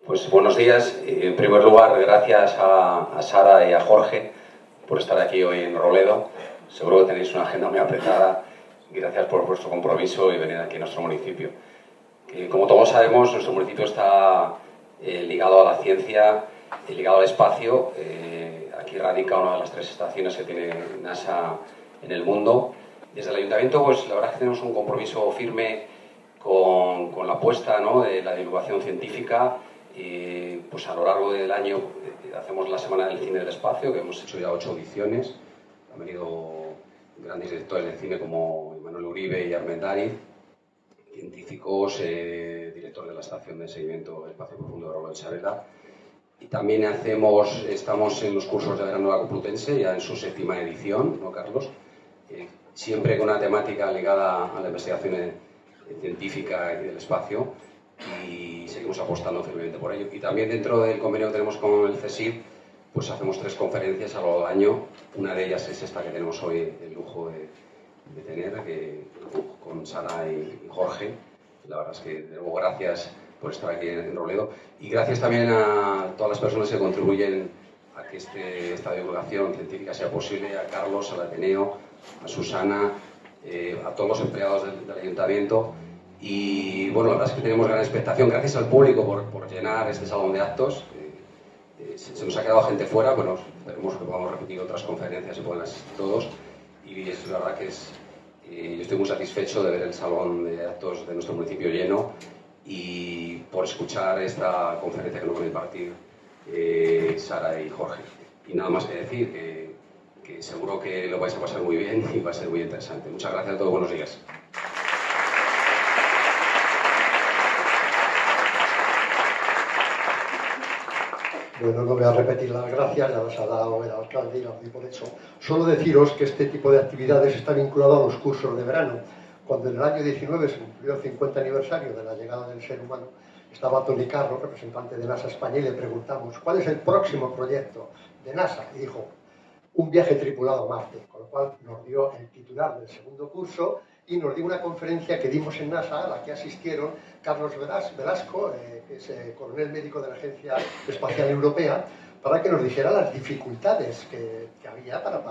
Pues buenos días. En primer lugar, gracias a Sara y a Jorge por estar aquí hoy en Robledo. Seguro que tenéis una agenda muy apretada. Gracias por vuestro compromiso y venir aquí a nuestro municipio. Como todos sabemos, nuestro municipio está ligado a la ciencia, ligado al espacio. Aquí radica una de las 3 estaciones que tiene NASA en el mundo. Desde el Ayuntamiento, pues la verdad es que tenemos un compromiso firme con la apuesta, ¿no?, de la divulgación científica. Pues a lo largo del año hacemos la Semana del Cine del Espacio, que hemos hecho ya 8 ediciones. Han venido grandes directores de cine como Manuel Uribe y Armendariz, científicos, director de la Estación de Seguimiento del Espacio Profundo de Robledo de Chavela. Y también estamos en los cursos de verano de la Complutense, ya en su 7ª edición, ¿no, Carlos? Siempre con una temática ligada a la investigación científica y del espacio, y seguimos apostando firmemente por ello. Y también dentro del convenio que tenemos con el CSIC, pues hacemos 3 conferencias a lo largo del año. Una de ellas es esta que tenemos hoy el lujo de tener, con Sara y Jorge. La verdad es que, de nuevo, gracias por estar aquí en Robledo. Y gracias también a todas las personas que contribuyen a que esta divulgación científica sea posible, a Carlos, al Ateneo, a Susana, a todos los empleados del Ayuntamiento. Y bueno, la verdad es que tenemos gran expectación. Gracias al público por llenar este salón de actos. Se nos ha quedado gente fuera, bueno, esperemos que podamos repetir otras conferencias y puedan asistir todos. Y es la verdad que yo estoy muy satisfecho de ver el salón de actos de nuestro municipio lleno y por escuchar esta conferencia que nos van a impartir Sara y Jorge. Y nada más que decir que seguro que lo vais a pasar muy bien y va a ser muy interesante. Muchas gracias a todos, buenos días. Bueno, no voy a repetir las gracias, ya las ha dado el alcalde y las doy por hecho. Solo deciros que este tipo de actividades está vinculado a los cursos de verano. Cuando en el año 19 se cumplió el 50 aniversario de la llegada del ser humano, estaba Tony Carro, representante de NASA España, y le preguntamos ¿cuál es el próximo proyecto de NASA? Y dijo, un viaje tripulado a Marte, con lo cual nos dio el titular del segundo curso y nos dio una conferencia que dimos en NASA, a la que asistieron Carlos Velasco, que es coronel médico de la Agencia Espacial Europea, para que nos dijera las dificultades que había para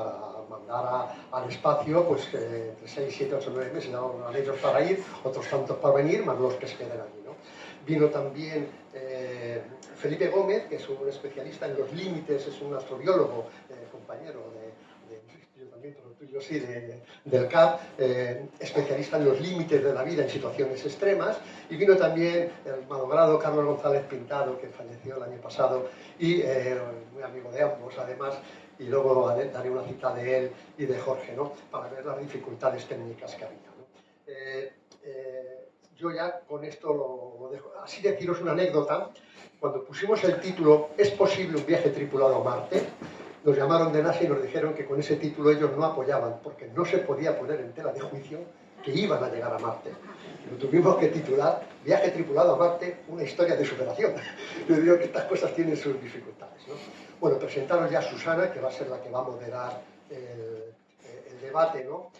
mandar al espacio, pues entre 6, 7, 8, 9 meses, a ellos para ir, otros tantos para venir, más los que se quedan allí, ¿no? Vino también Felipe Gómez, que es un especialista en los límites, es un astrobiólogo, compañero yo también, pero tuyo sí, del CAP, especialista en los límites de la vida en situaciones extremas. Y vino también el malogrado Carlos González Pintado, que falleció el año pasado, y muy amigo de ambos, además, y luego daré una cita de él y de Jorge, ¿no?, para ver las dificultades técnicas que había, ¿no? Yo ya con esto lo dejo. Así deciros una anécdota. Cuando pusimos el título ¿Es posible un viaje tripulado a Marte?, nos llamaron de NASA y nos dijeron que con ese título ellos no apoyaban, porque no se podía poner en tela de juicio que iban a llegar a Marte. Lo tuvimos que titular Viaje tripulado a Marte, una historia de superación. Yo digo que estas cosas tienen sus dificultades, ¿no? Bueno, presentaros ya a Susana, que va a ser la que va a moderar el debate, ¿no?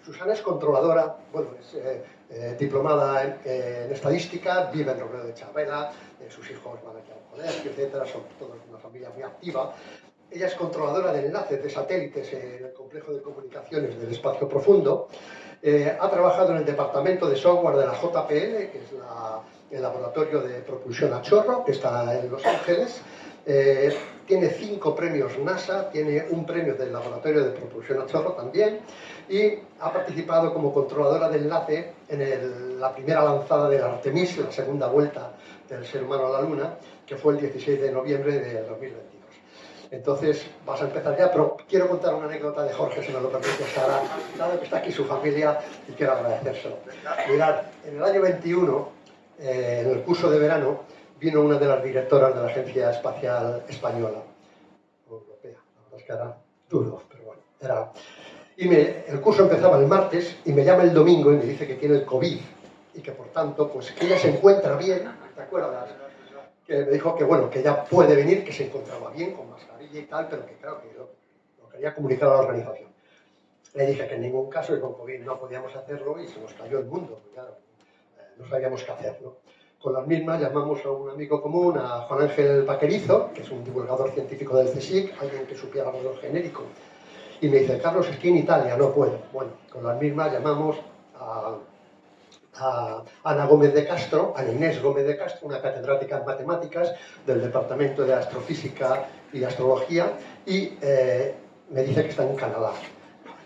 Susana es controladora, bueno, es diplomada en estadística, vive en Robledo de Chavela, sus hijos van aquí al colegio, etcétera, son todos una familia muy activa. Ella es controladora de enlaces de satélites en el complejo de comunicaciones del espacio profundo. Ha trabajado en el departamento de software de la JPL, que es el laboratorio de propulsión a chorro, que está en Los Ángeles. Tiene 5 premios NASA, tiene un premio del laboratorio de propulsión a chorro también, y ha participado como controladora de enlace en la primera lanzada del Artemis, la segunda vuelta del ser humano a la Luna, que fue el 16 de noviembre de 2022. Entonces, vas a empezar ya, pero quiero contar una anécdota de Jorge, si me lo permite, Sara, dado que está aquí su familia, y quiero agradecérselo. Mirad, en el año 21, en el curso de verano, vino una de las directoras de la Agencia Espacial Española, europea, la verdad es que era duro, pero bueno, era... el curso empezaba el martes, y me llama el domingo y me dice que tiene el COVID, y que por tanto, pues que ella se encuentra bien, ¿te acuerdas? Que me dijo que bueno, que ella puede venir, que se encontraba bien, con mascarilla y tal, pero que claro, que lo quería comunicar a la organización. Le dije que en ningún caso, y con COVID no podíamos hacerlo, y se nos cayó el mundo, claro, no sabíamos qué hacer, ¿no? Con las mismas llamamos a un amigo común, a Juan Ángel Vaquerizo, que es un divulgador científico del CSIC, alguien que supiera algo genérico. Y me dice, Carlos, estoy en Italia, no puedo. Bueno, con las mismas llamamos a Ana Gómez de Castro, a Inés Gómez de Castro, una catedrática en matemáticas del Departamento de Astrofísica y Astrología, y me dice que está en Canadá.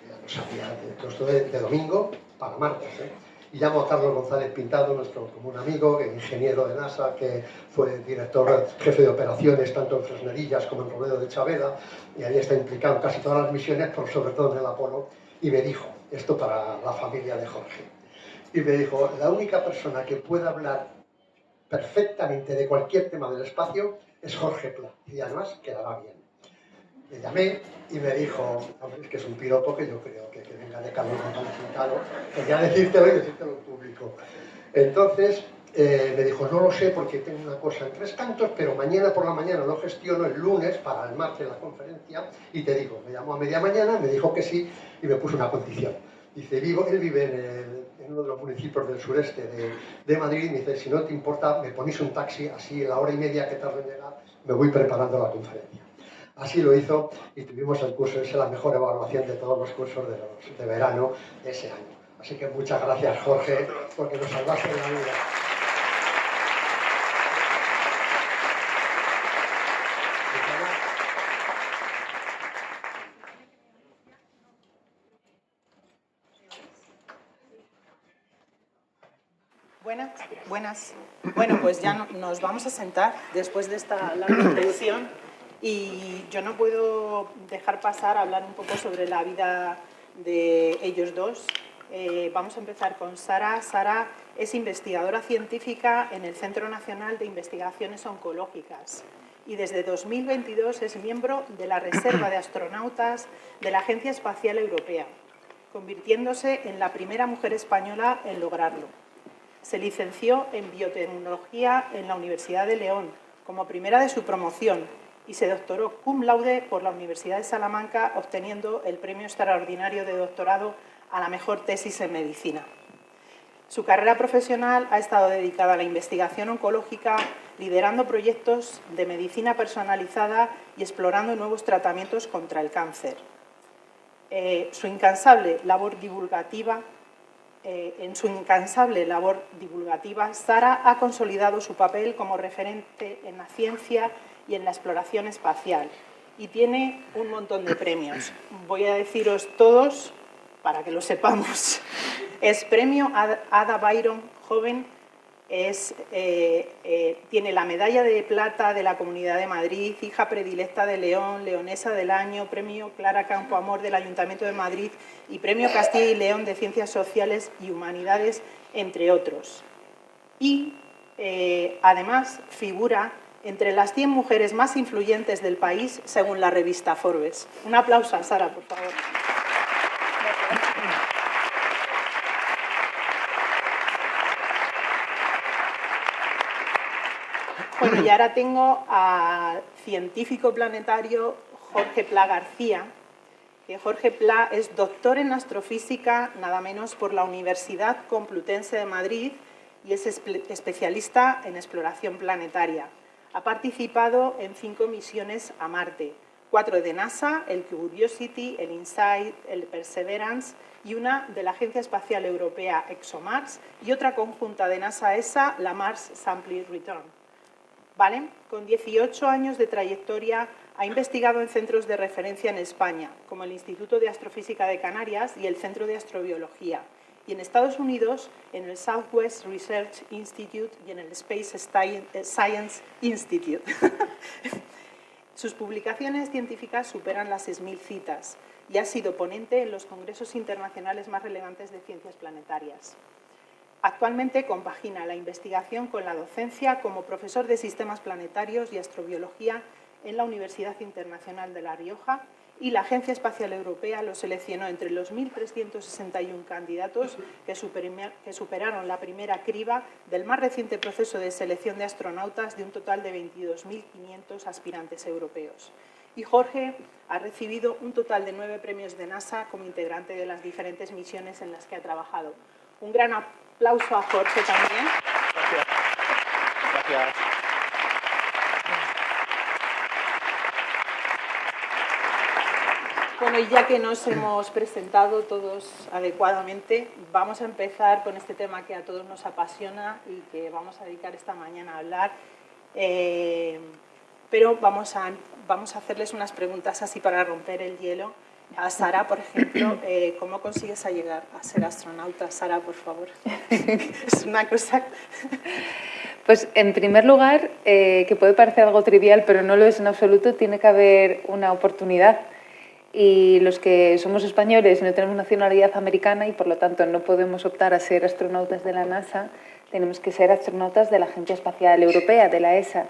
Ya lo sabía, esto de domingo para martes. Y llamo a Carlos González Pintado, nuestro común amigo, ingeniero de NASA, que fue director jefe de operaciones tanto en Fresnedillas como en Robledo de Chavela, y ahí está implicado en casi todas las misiones, pero sobre todo en el Apolo, y me dijo, esto para la familia de Jorge, y me dijo, la única persona que pueda hablar perfectamente de cualquier tema del espacio es Jorge Pla, y además quedará bien. Le llamé y me dijo, es que es un piropo que yo creo que venga de Carlos González Pintado, quería decírtelo y decírtelo en público. Entonces me dijo, no lo sé porque tengo una cosa en Tres Cantos, pero mañana por la mañana lo gestiono, el lunes para el martes la conferencia, y te digo, me llamó a media mañana, me dijo que sí y me puso una condición. Dice, él vive en uno de los municipios del sureste de Madrid, y me dice, si no te importa, me ponéis un taxi, así la hora y media que tarde en llegar, me voy preparando la conferencia. Así lo hizo y tuvimos el curso, esa es la mejor evaluación de todos los cursos de verano de ese año. Así que muchas gracias, Jorge, porque nos salvaste la vida. Buenas. Bueno, pues ya nos vamos a sentar después de esta larga introducción y yo no puedo dejar pasar a hablar un poco sobre la vida de ellos dos. Vamos a empezar con Sara. Sara es investigadora científica en el Centro Nacional de Investigaciones Oncológicas y desde 2022 es miembro de la Reserva de Astronautas de la Agencia Espacial Europea, convirtiéndose en la primera mujer española en lograrlo. Se licenció en biotecnología en la Universidad de León como primera de su promoción y se doctoró cum laude por la Universidad de Salamanca, obteniendo el premio extraordinario de doctorado a la mejor tesis en medicina. Su carrera profesional ha estado dedicada a la investigación oncológica, liderando proyectos de medicina personalizada y explorando nuevos tratamientos contra el cáncer. En su incansable labor divulgativa, Sara ha consolidado su papel como referente en la ciencia y en la exploración espacial y tiene un montón de premios. Voy a deciros todos para que lo sepamos. Es premio Ada Byron Joven, tiene la medalla de plata de la Comunidad de Madrid, hija predilecta de León, leonesa del año, premio Clara Campo Amor del Ayuntamiento de Madrid y premio Castilla y León de Ciencias Sociales y Humanidades, entre otros. Y además figura entre las 100 mujeres más influyentes del país según la revista Forbes. Un aplauso a Sara, por favor. Bueno, y ahora tengo al científico planetario Jorge Pla García, que Jorge Pla es doctor en astrofísica, nada menos por la Universidad Complutense de Madrid, y es especialista en exploración planetaria. Ha participado en 5 misiones a Marte, 4 de NASA, el Curiosity, el InSight, el Perseverance, y una de la Agencia Espacial Europea ExoMars, y otra conjunta de NASA-ESA, la Mars Sample Return. ¿Vale? Con 18 años de trayectoria ha investigado en centros de referencia en España, como el Instituto de Astrofísica de Canarias y el Centro de Astrobiología, y en Estados Unidos en el Southwest Research Institute y en el Space Science Institute. Sus publicaciones científicas superan las 6.000 citas y ha sido ponente en los congresos internacionales más relevantes de ciencias planetarias. Actualmente compagina la investigación con la docencia como profesor de sistemas planetarios y astrobiología en la Universidad Internacional de La Rioja, y la Agencia Espacial Europea lo seleccionó entre los 1.361 candidatos que superaron la primera criba del más reciente proceso de selección de astronautas de un total de 22.500 aspirantes europeos. Y Jorge ha recibido un total de 9 premios de NASA como integrante de las diferentes misiones en las que ha trabajado. Un gran aplauso a Jorge también. Gracias. Gracias. Bueno, y ya que nos hemos presentado todos adecuadamente, vamos a empezar con este tema que a todos nos apasiona y que vamos a dedicar esta mañana a hablar. Pero vamos a hacerles unas preguntas así para romper el hielo. A Sara, por ejemplo, ¿cómo consigues llegar a ser astronauta? Sara, por favor. Es una cosa... Pues en primer lugar, que puede parecer algo trivial, pero no lo es en absoluto, tiene que haber una oportunidad. Y los que somos españoles y no tenemos nacionalidad americana y por lo tanto no podemos optar a ser astronautas de la NASA, tenemos que ser astronautas de la Agencia Espacial Europea, de la ESA.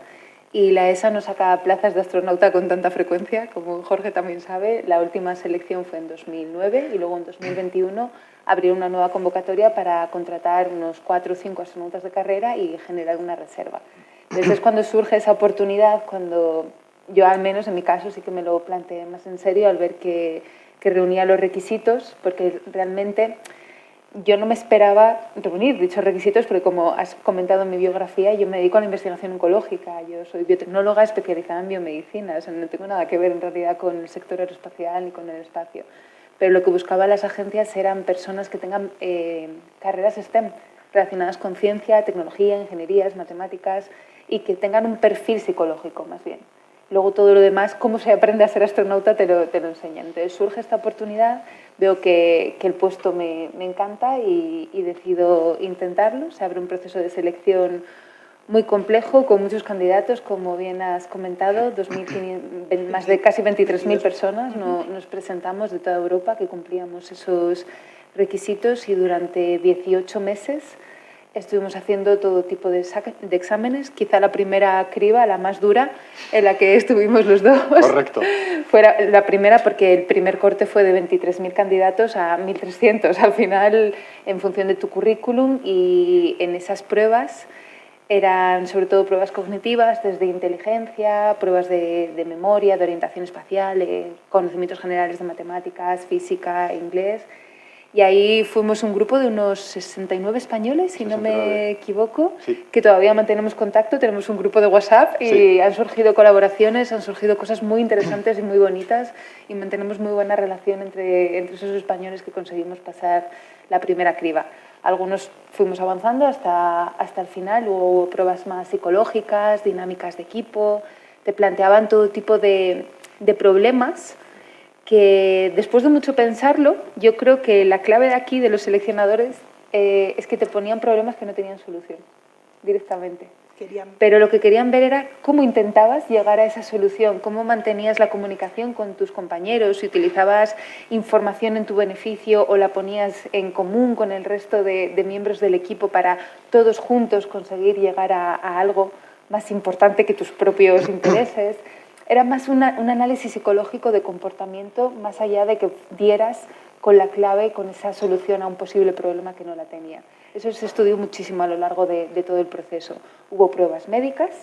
Y la ESA no saca plazas de astronauta con tanta frecuencia, como Jorge también sabe. La última selección fue en 2009 y luego en 2021 abrieron una nueva convocatoria para contratar unos 4 o 5 astronautas de carrera y generar una reserva. Entonces es cuando surge esa oportunidad, cuando yo al menos en mi caso sí que me lo planteé más en serio al ver que reunía los requisitos, porque realmente yo no me esperaba reunir dichos requisitos porque, como has comentado en mi biografía, yo me dedico a la investigación oncológica, yo soy biotecnóloga especializada en biomedicina, o sea, no tengo nada que ver en realidad con el sector aeroespacial ni con el espacio. Pero lo que buscaban las agencias eran personas que tengan carreras STEM relacionadas con ciencia, tecnología, ingenierías, matemáticas y que tengan un perfil psicológico más bien. Luego todo lo demás, cómo se aprende a ser astronauta, te lo enseñan. Entonces surge esta oportunidad, veo que el puesto me encanta y decido intentarlo. Se abre un proceso de selección muy complejo, con muchos candidatos, como bien has comentado, más de casi 23.000 personas nos presentamos de toda Europa que cumplíamos esos requisitos y durante 18 meses estuvimos haciendo todo tipo de exámenes. Quizá la primera criba, la más dura, en la que estuvimos los dos. Correcto. Fue la primera porque el primer corte fue de 23.000 candidatos a 1.300. Al final, en función de tu currículum, y en esas pruebas eran sobre todo pruebas cognitivas, desde inteligencia, pruebas de memoria, de orientación espacial, conocimientos generales de matemáticas, física, inglés. Y ahí fuimos un grupo de unos 69 españoles, si 69. No me equivoco, sí. Que todavía mantenemos contacto, tenemos un grupo de WhatsApp y sí. Han surgido colaboraciones, han surgido cosas muy interesantes y muy bonitas y mantenemos muy buena relación entre esos españoles que conseguimos pasar la primera criba. Algunos fuimos avanzando hasta el final, hubo pruebas más psicológicas, dinámicas de equipo, te planteaban todo tipo de problemas que después de mucho pensarlo, yo creo que la clave de aquí de los seleccionadores es que te ponían problemas que no tenían solución directamente. Pero lo que querían ver era cómo intentabas llegar a esa solución, cómo mantenías la comunicación con tus compañeros, si utilizabas información en tu beneficio o la ponías en común con el resto de miembros del equipo para todos juntos conseguir llegar a algo más importante que tus propios intereses. Era más un análisis psicológico de comportamiento, más allá de que dieras con la clave, con esa solución a un posible problema que no la tenía. Eso se estudió muchísimo a lo largo de todo el proceso. Hubo pruebas médicas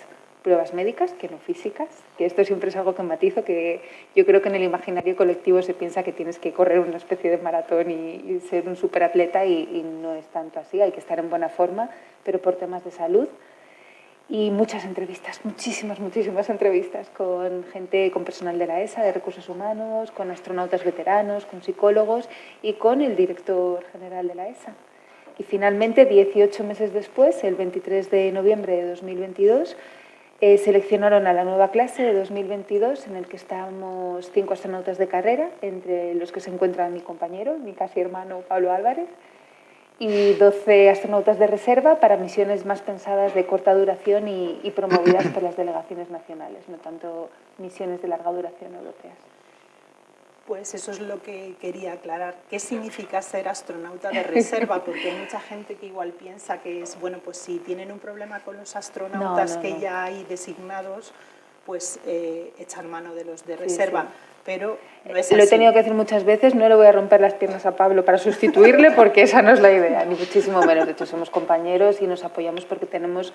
que no físicas, que esto siempre es algo que matizo, que yo creo que en el imaginario colectivo se piensa que tienes que correr una especie de maratón y ser un superatleta y no es tanto así, hay que estar en buena forma, pero por temas de salud. Y muchas entrevistas, muchísimas entrevistas con gente, con personal de la ESA, de recursos humanos, con astronautas veteranos, con psicólogos y con el director general de la ESA. Y finalmente, 18 meses después, el 23 de noviembre de 2022, seleccionaron a la nueva clase de 2022, en el que estábamos 5 astronautas de carrera, entre los que se encuentra mi compañero, mi casi hermano Pablo Álvarez, y 12 astronautas de reserva para misiones más pensadas de corta duración y promovidas por las delegaciones nacionales, no tanto misiones de larga duración europeas. Pues eso es lo que quería aclarar. ¿Qué significa ser astronauta de reserva? Porque hay mucha gente que igual piensa que es, bueno, pues si tienen un problema con los astronautas que ya hay designados, pues echar mano de los de reserva. Sí. Pero no es así. Lo he tenido que decir muchas veces, no le voy a romper las piernas a Pablo para sustituirle porque esa no es la idea, ni muchísimo menos. De hecho, somos compañeros y nos apoyamos porque tenemos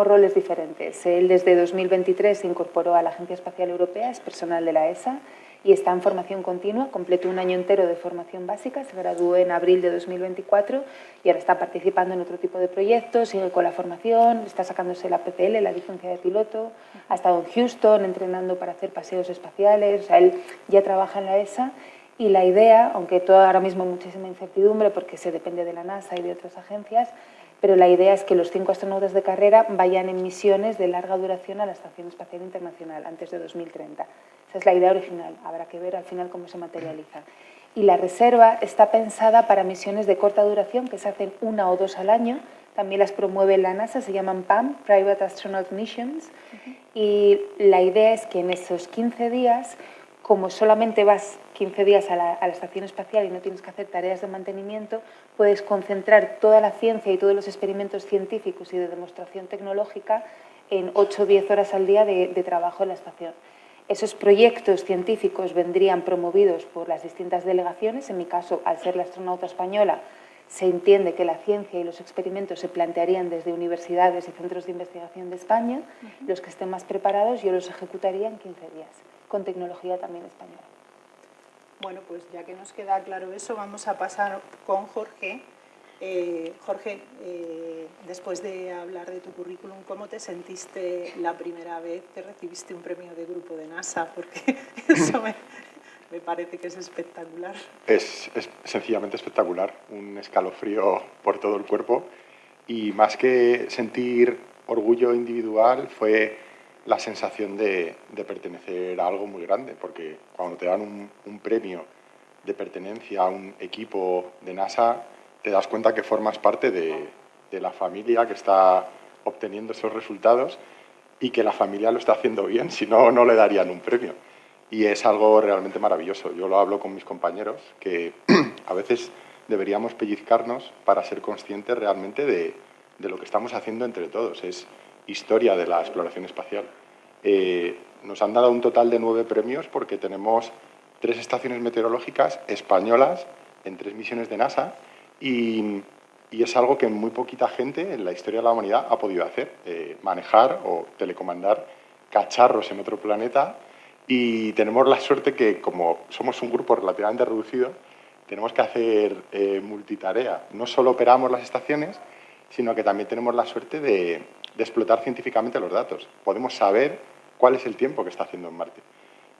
roles diferentes. Él desde 2023 se incorporó a la Agencia Espacial Europea, es personal de la ESA, y está en formación continua, completó un año entero de formación básica, se graduó en abril de 2024 y ahora está participando en otro tipo de proyectos, sigue con la formación, está sacándose la PPL, la licencia de piloto, ha estado en Houston entrenando para hacer paseos espaciales, o sea, él ya trabaja en la ESA y la idea, aunque todo ahora mismo hay muchísima incertidumbre porque se depende de la NASA y de otras agencias, pero la idea es que los 5 astronautas de carrera vayan en misiones de larga duración a la Estación Espacial Internacional antes de 2030. Esa es la idea original, habrá que ver al final cómo se materializa. Y la reserva está pensada para misiones de corta duración que se hacen 1 o 2 al año, también las promueve la NASA, se llaman PAM, Private Astronaut Missions, y la idea es que en esos 15 días, como solamente vas 15 días a la estación espacial y no tienes que hacer tareas de mantenimiento, puedes concentrar toda la ciencia y todos los experimentos científicos y de demostración tecnológica en 8 o 10 horas al día de trabajo en la estación. Esos proyectos científicos vendrían promovidos por las distintas delegaciones. En mi caso, al ser la astronauta española, se entiende que la ciencia y los experimentos se plantearían desde universidades y centros de investigación de España. Los que estén más preparados, yo los ejecutaría en 15 días, con tecnología también española. Bueno, pues ya que nos queda claro eso, vamos a pasar con Jorge. Jorge, después de hablar de tu currículum, ¿cómo te sentiste la primera vez que recibiste un premio de grupo de NASA? Porque eso me parece que es espectacular. Es sencillamente espectacular, un escalofrío por todo el cuerpo y más que sentir orgullo individual fue la sensación de pertenecer a algo muy grande, porque cuando te dan un premio de pertenencia a un equipo de NASA, te das cuenta que formas parte de la familia que está obteniendo esos resultados y que la familia lo está haciendo bien, si no, no le darían un premio. Y es algo realmente maravilloso. Yo lo hablo con mis compañeros, que a veces deberíamos pellizcarnos para ser conscientes realmente de lo que estamos haciendo entre todos. Es historia de la exploración espacial. Nos han dado un total de 9 premios porque tenemos 3 estaciones meteorológicas españolas en 3 misiones de NASA y es algo que muy poquita gente en la historia de la humanidad ha podido hacer, manejar o telecomandar cacharros en otro planeta. Y tenemos la suerte que, como somos un grupo relativamente reducido, tenemos que hacer multitarea. No solo operamos las estaciones, sino que también tenemos la suerte de explotar científicamente los datos. Podemos saber cuál es el tiempo que está haciendo en Marte.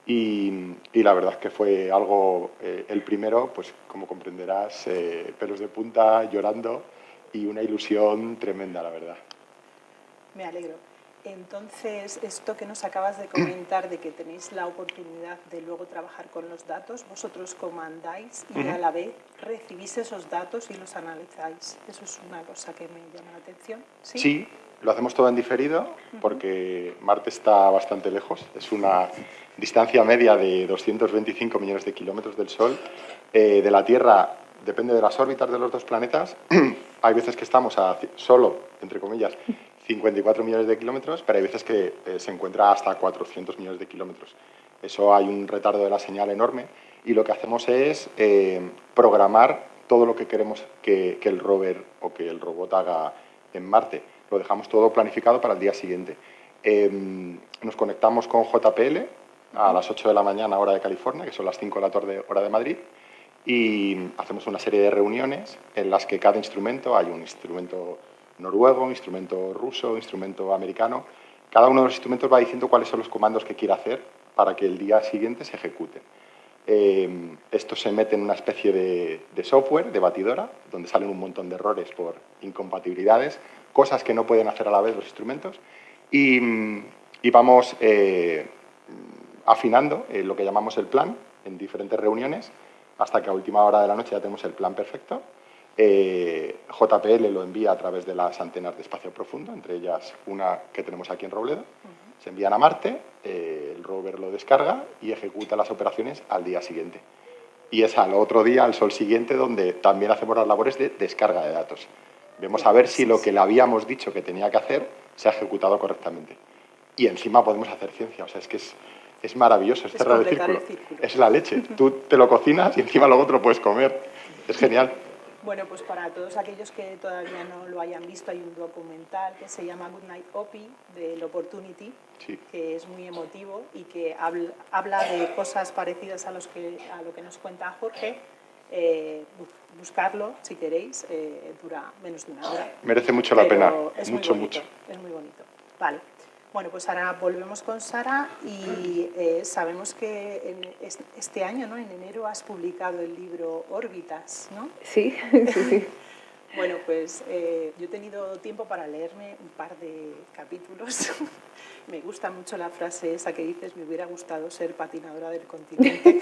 Y la verdad es que fue algo, el primero, pues como comprenderás, pelos de punta, llorando y una ilusión tremenda, la verdad. Me alegro. Entonces, esto que nos acabas de comentar de que tenéis la oportunidad de luego trabajar con los datos, vosotros comandáis y a la vez recibís esos datos y los analizáis. Eso es una cosa que me llama la atención. Sí, sí, lo hacemos todo en diferido porque Marte está bastante lejos. Es una distancia media de 225 millones de kilómetros del Sol. De la Tierra, depende de las órbitas de los 2 planetas. Hay veces que estamos a solo, entre comillas, 54 millones de kilómetros, pero hay veces que se encuentra hasta 400 millones de kilómetros. Eso hay un retardo de la señal enorme y lo que hacemos es programar todo lo que queremos que el rover o que el robot haga en Marte. Lo dejamos todo planificado para el día siguiente. Nos conectamos con JPL a las 8 de la mañana, hora de California, que son las 5 de la tarde, hora de Madrid, y hacemos una serie de reuniones en las que cada instrumento, hay un instrumento noruego, instrumento ruso, instrumento americano. Cada uno de los instrumentos va diciendo cuáles son los comandos que quiere hacer para que el día siguiente se ejecuten. Esto se mete en una especie de software, de batidora, donde salen un montón de errores por incompatibilidades, cosas que no pueden hacer a la vez los instrumentos, y vamos afinando lo que llamamos el plan en diferentes reuniones, hasta que a última hora de la noche ya tenemos el plan perfecto. JPL lo envía a través de las antenas de espacio profundo, entre ellas una que tenemos aquí en Robledo. Se envían a Marte, el rover lo descarga y ejecuta las operaciones al día siguiente. Y es al otro día, al sol siguiente, donde también hacemos las labores de descarga de datos. Vemos a ver si lo que le habíamos dicho que tenía que hacer se ha ejecutado correctamente. Y encima podemos hacer ciencia, o sea, es que es maravilloso, es cerrar el círculo. Es la leche. Tú te lo cocinas y encima luego te lo puedes comer. Es genial. Bueno, pues para todos aquellos que todavía no lo hayan visto, hay un documental que se llama Good Night Opie, del Opportunity, Sí. que es muy emotivo y que habla de cosas parecidas a lo que nos cuenta Jorge. Buscarlo, si queréis, dura menos de una hora. Merece mucho la pena, Es mucho, muy bonito, mucho. es muy bonito. Vale. Bueno, pues ahora volvemos con Sara y sabemos que este año, ¿no? En enero has publicado el libro Órbitas, ¿no? Sí, sí, sí. Bueno, pues yo he tenido tiempo para leerme un par de capítulos. Me gusta mucho la frase esa que dices, me hubiera gustado ser patinadora del continente.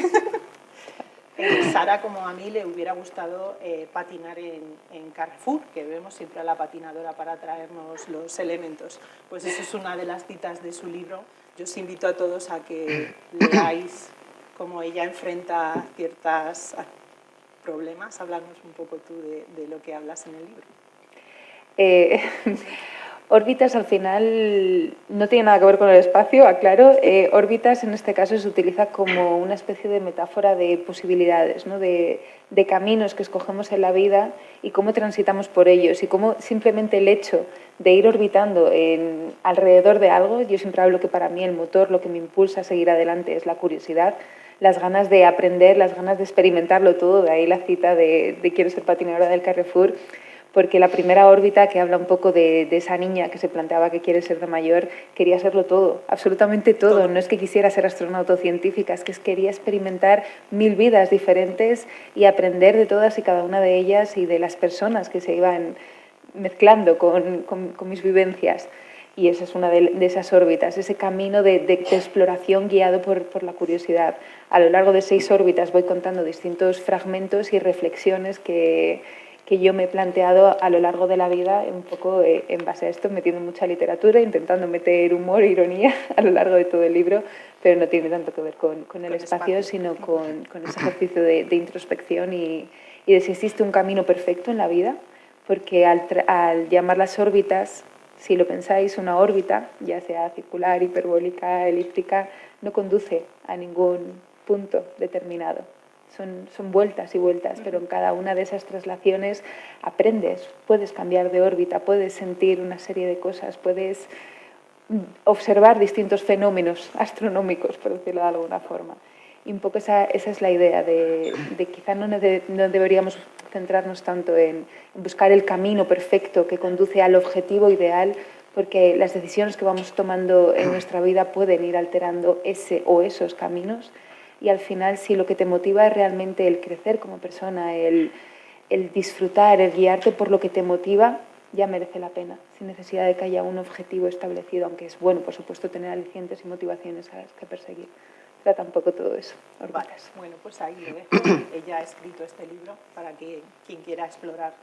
Sara, como a mí, le hubiera gustado patinar en Carrefour, que vemos siempre a la patinadora para traernos los elementos. Pues eso es una de las citas de su libro. Yo os invito a todos a que leáis cómo ella enfrenta ciertos problemas. Háblanos un poco tú de lo que hablas en el libro. Órbitas al final no tiene nada que ver con el espacio, aclaro. Órbitas en este caso se utiliza como una especie de metáfora de posibilidades, ¿no? de caminos que escogemos en la vida y cómo transitamos por ellos y cómo simplemente el hecho de ir orbitando alrededor de algo, yo siempre hablo que para mí el motor, lo que me impulsa a seguir adelante es la curiosidad, las ganas de aprender, las ganas de experimentarlo todo, de ahí la cita de quiero ser patinadora del Carrefour, porque la primera órbita que habla un poco de esa niña que se planteaba que quiere ser de mayor, quería serlo todo, absolutamente todo. No es que quisiera ser astronauta o científica, es que quería experimentar 1000 vidas diferentes y aprender de todas y cada una de ellas y de las personas que se iban mezclando con mis vivencias. Y esa es una de esas órbitas, ese camino de exploración guiado por la curiosidad. A lo largo de 6 órbitas voy contando distintos fragmentos y reflexiones que yo me he planteado a lo largo de la vida, un poco en base a esto, metiendo mucha literatura, intentando meter humor e ironía a lo largo de todo el libro, pero no tiene tanto que ver con el espacio, sino con ese ejercicio de introspección y de si existe un camino perfecto en la vida, porque al llamar las órbitas, si lo pensáis, una órbita, ya sea circular, hiperbólica, elíptica, no conduce a ningún punto determinado. Son vueltas y vueltas, pero en cada una de esas traslaciones aprendes, puedes cambiar de órbita, puedes sentir una serie de cosas, puedes observar distintos fenómenos astronómicos, por decirlo de alguna forma. Y un poco esa es la idea de quizá no deberíamos centrarnos tanto en buscar el camino perfecto que conduce al objetivo ideal, porque las decisiones que vamos tomando en nuestra vida pueden ir alterando ese o esos caminos. Y al final, si lo que te motiva es realmente el crecer como persona, el disfrutar, el guiarte por lo que te motiva, ya merece la pena, sin necesidad de que haya un objetivo establecido, aunque es bueno, por supuesto, tener alicientes y motivaciones a las que perseguir. Trata un poco todo eso. Vale, bueno, pues ahí lo dejo. Ella ha escrito este libro para que quien quiera explorar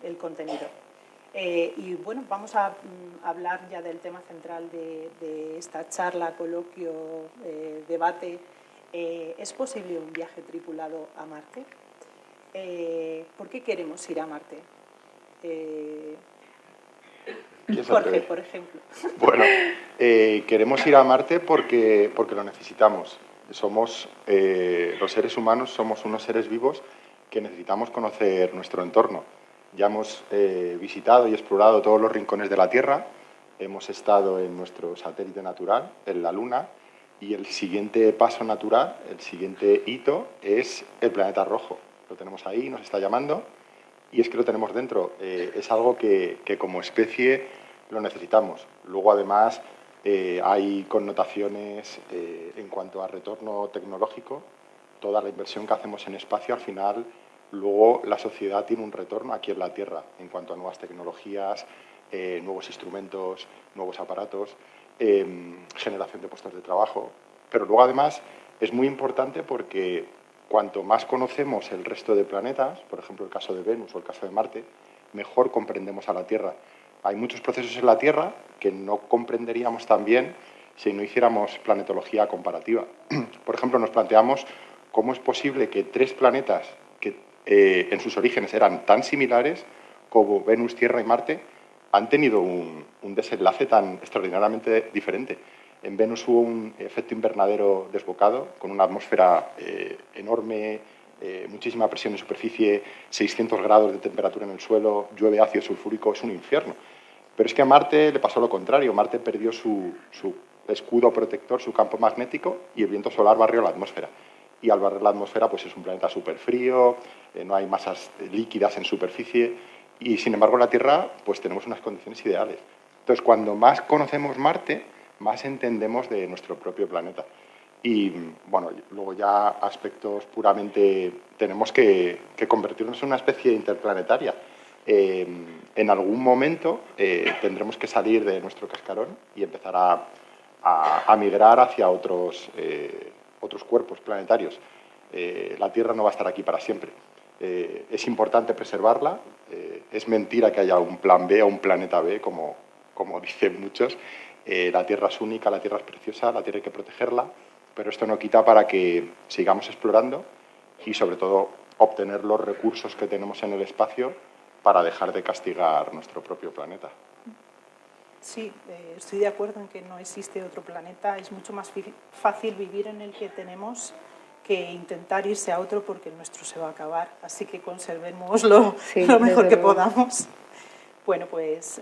el contenido. Y bueno, vamos a hablar ya del tema central de esta charla, coloquio, debate. ¿Es posible un viaje tripulado a Marte? ¿Por qué queremos ir a Marte? Jorge, por ejemplo. Bueno, queremos ir a Marte porque lo necesitamos. Somos, los seres humanos somos unos seres vivos que necesitamos conocer nuestro entorno. Ya hemos visitado y explorado todos los rincones de la Tierra, hemos estado en nuestro satélite natural, en la Luna, y el siguiente paso natural, el siguiente hito, es el planeta rojo. Lo tenemos ahí, nos está llamando, y es que lo tenemos dentro. Es algo que como especie lo necesitamos. Luego, además, hay connotaciones en cuanto a retorno tecnológico. Toda la inversión que hacemos en espacio, al final, luego la sociedad tiene un retorno aquí en la Tierra en cuanto a nuevas tecnologías, nuevos instrumentos, nuevos aparatos, generación de puestos de trabajo. Pero luego, además, es muy importante porque cuanto más conocemos el resto de planetas, por ejemplo, el caso de Venus o el caso de Marte, mejor comprendemos a la Tierra. Hay muchos procesos en la Tierra que no comprenderíamos tan bien si no hiciéramos planetología comparativa. Por ejemplo, nos planteamos cómo es posible que 3 planetas que en sus orígenes eran tan similares como Venus, Tierra y Marte han tenido un desenlace tan extraordinariamente diferente. En Venus hubo un efecto invernadero desbocado con una atmósfera enorme, muchísima presión en superficie, 600 grados de temperatura en el suelo, llueve ácido sulfúrico, es un infierno. Pero es que a Marte le pasó lo contrario. Marte perdió su escudo protector, su campo magnético, y el viento solar barrió la atmósfera. Y al barrer la atmósfera, pues es un planeta súper frío, no hay masas líquidas en superficie, y sin embargo en la Tierra pues tenemos unas condiciones ideales. Entonces, cuando más conocemos Marte, más entendemos de nuestro propio planeta. Y bueno, luego ya aspectos puramente, tenemos que convertirnos en una especie interplanetaria. En algún momento tendremos que salir de nuestro cascarón y empezar a migrar hacia otros cuerpos planetarios. La Tierra no va a estar aquí para siempre. Es importante preservarla. Es mentira que haya un plan B o un planeta B, como dicen muchos. La Tierra es única, la Tierra es preciosa, la Tierra hay que protegerla, pero esto no quita para que sigamos explorando y, sobre todo, obtener los recursos que tenemos en el espacio para dejar de castigar nuestro propio planeta. Sí, estoy de acuerdo en que no existe otro planeta. Es mucho más fácil vivir en el que tenemos que intentar irse a otro porque el nuestro se va a acabar. Así que conservémoslo lo mejor que podamos. Bueno, pues,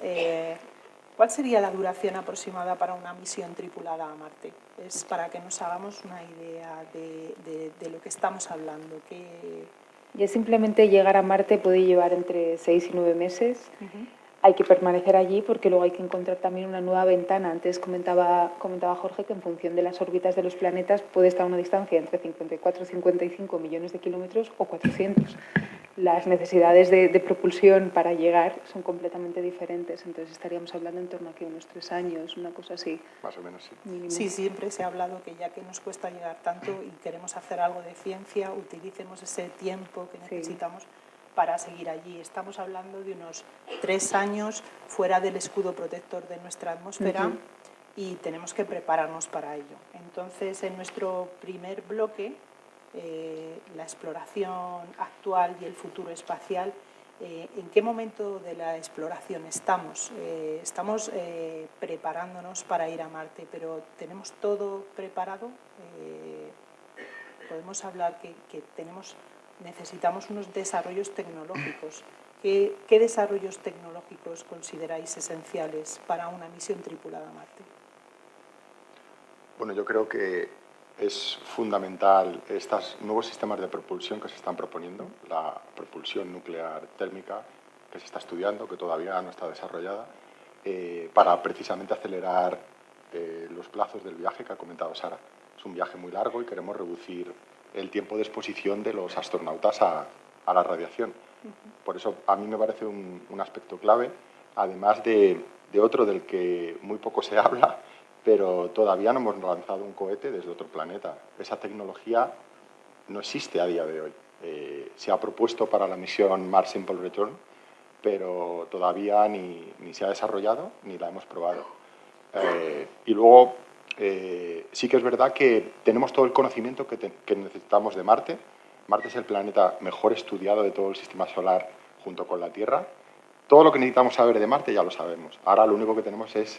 ¿cuál sería la duración aproximada para una misión tripulada a Marte? Es para que nos hagamos una idea de lo que estamos hablando. Ya simplemente llegar a Marte puede llevar entre 6 y 9 meses. Hay que permanecer allí porque luego hay que encontrar también una nueva ventana. Antes comentaba Jorge que en función de las órbitas de los planetas puede estar a una distancia entre 54 y 55 millones de kilómetros o 400. Las necesidades de propulsión para llegar son completamente diferentes. Entonces estaríamos hablando en torno a que unos 3 años, una cosa así. Más o menos, sí. Mínimo. Sí, siempre se ha hablado que ya que nos cuesta llegar tanto y queremos hacer algo de ciencia, utilicemos ese tiempo que necesitamos para seguir allí. Estamos hablando de unos 3 años fuera del escudo protector de nuestra atmósfera y tenemos que prepararnos para ello. Entonces, en nuestro primer bloque, la exploración actual y el futuro espacial, ¿en qué momento de la exploración estamos? Estamos preparándonos para ir a Marte, pero ¿tenemos todo preparado? Podemos hablar que necesitamos unos desarrollos tecnológicos. ¿Qué desarrollos tecnológicos consideráis esenciales para una misión tripulada a Marte? Bueno, yo creo que es fundamental estos nuevos sistemas de propulsión que se están proponiendo, la propulsión nuclear térmica que se está estudiando, que todavía no está desarrollada, para precisamente acelerar los plazos del viaje que ha comentado Sara. Es un viaje muy largo y queremos reducir el tiempo de exposición de los astronautas a la radiación. Por eso a mí me parece un aspecto clave, además de otro del que muy poco se habla, pero todavía no hemos lanzado un cohete desde otro planeta. Esa tecnología no existe a día de hoy. Se ha propuesto para la misión Mars Simple Return, pero todavía ni se ha desarrollado ni la hemos probado. Y luego, sí que es verdad que tenemos todo el conocimiento que necesitamos de Marte. Marte es el planeta mejor estudiado de todo el sistema solar junto con la Tierra. Todo lo que necesitamos saber de Marte ya lo sabemos. Ahora lo único que tenemos es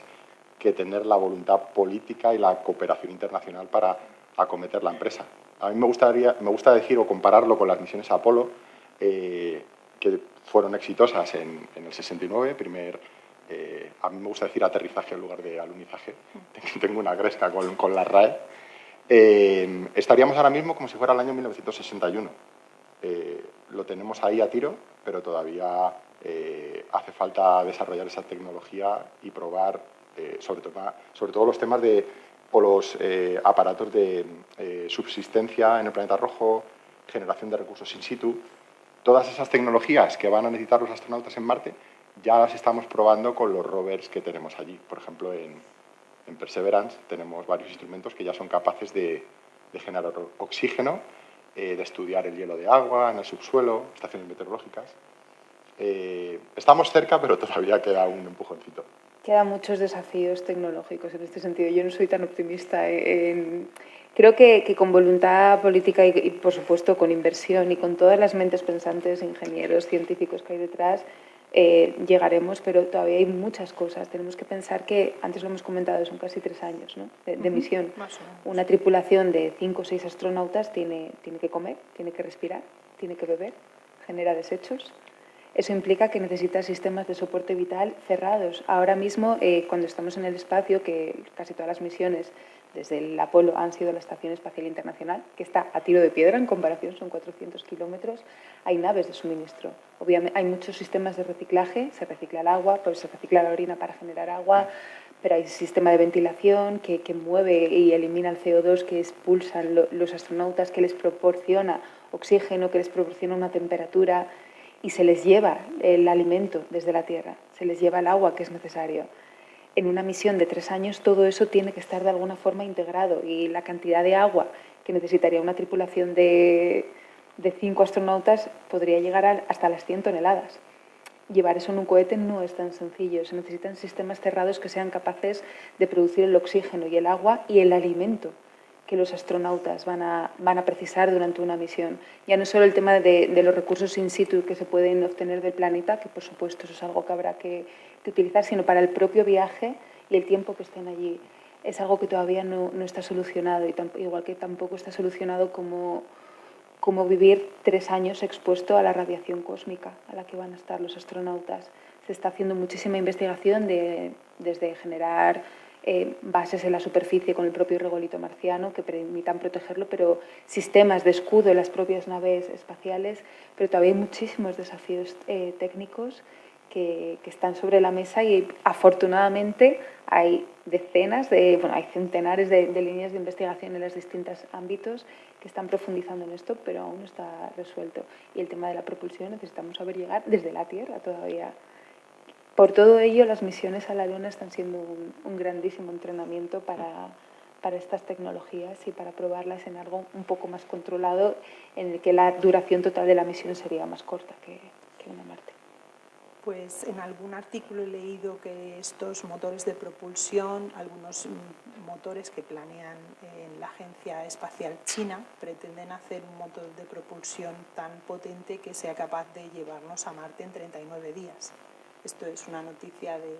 que tener la voluntad política y la cooperación internacional para acometer la empresa. A mí me gusta decir o compararlo con las misiones Apolo, que fueron exitosas en el 69, a mí me gusta decir aterrizaje en lugar de alunizaje, tengo una gresca con la RAE. Estaríamos ahora mismo como si fuera el año 1961. Lo tenemos ahí a tiro, pero todavía hace falta desarrollar esa tecnología y probar, sobre todo los temas o los aparatos de subsistencia en el planeta rojo, generación de recursos in situ. Todas esas tecnologías que van a necesitar los astronautas en Marte ya las estamos probando con los rovers que tenemos allí. Por ejemplo, en Perseverance tenemos varios instrumentos que ya son capaces de generar oxígeno, de estudiar el hielo de agua en el subsuelo, estaciones meteorológicas. Estamos cerca, pero todavía queda un empujoncito. Quedan muchos desafíos tecnológicos en este sentido. Yo no soy tan optimista. Creo que con voluntad política y, por supuesto, con inversión y con todas las mentes pensantes, ingenieros, científicos que hay detrás, llegaremos, pero todavía hay muchas cosas. Tenemos que pensar que, antes lo hemos comentado, son casi 3 años, ¿no?, de misión. Más o menos. Una tripulación de 5 o 6 astronautas tiene que comer, tiene que respirar, tiene que beber, genera desechos. Eso implica que necesita sistemas de soporte vital cerrados. Ahora mismo, cuando estamos en el espacio, que casi todas las misiones desde el Apolo han sido la Estación Espacial Internacional, que está a tiro de piedra en comparación, son 400 kilómetros, hay naves de suministro. Obviamente hay muchos sistemas de reciclaje, se recicla el agua, pues se recicla la orina para generar agua, pero hay sistema de ventilación que mueve y elimina el CO2 que expulsan los astronautas, que les proporciona oxígeno, que les proporciona una temperatura, y se les lleva el alimento desde la Tierra, se les lleva el agua que es necesario. En una misión de 3 años todo eso tiene que estar de alguna forma integrado, y la cantidad de agua que necesitaría una tripulación de 5 astronautas podría llegar hasta las 100 toneladas. Llevar eso en un cohete no es tan sencillo, se necesitan sistemas cerrados que sean capaces de producir el oxígeno y el agua y el alimento que los astronautas van a precisar durante una misión. Ya no solo el tema de los recursos in situ que se pueden obtener del planeta, que por supuesto eso es algo que habrá que utilizar, sino para el propio viaje y el tiempo que estén allí. Es algo que todavía no está solucionado, y igual que tampoco está solucionado cómo vivir 3 años expuesto a la radiación cósmica a la que van a estar los astronautas. Se está haciendo muchísima investigación desde generar bases en la superficie con el propio regolito marciano que permitan protegerlo, pero sistemas de escudo en las propias naves espaciales, pero todavía hay muchísimos desafíos técnicos que están sobre la mesa, y afortunadamente hay hay centenares de líneas de investigación en los distintos ámbitos que están profundizando en esto, pero aún no está resuelto. Y el tema de la propulsión necesitamos saber llegar desde la Tierra todavía. Por todo ello, las misiones a la Luna están siendo un grandísimo entrenamiento para estas tecnologías y para probarlas en algo un poco más controlado, en el que la duración total de la misión sería más corta que una Marte. Pues en algún artículo he leído que estos motores de propulsión, algunos motores que planean en la Agencia Espacial China, pretenden hacer un motor de propulsión tan potente que sea capaz de llevarnos a Marte en 39 días. Esto es una noticia de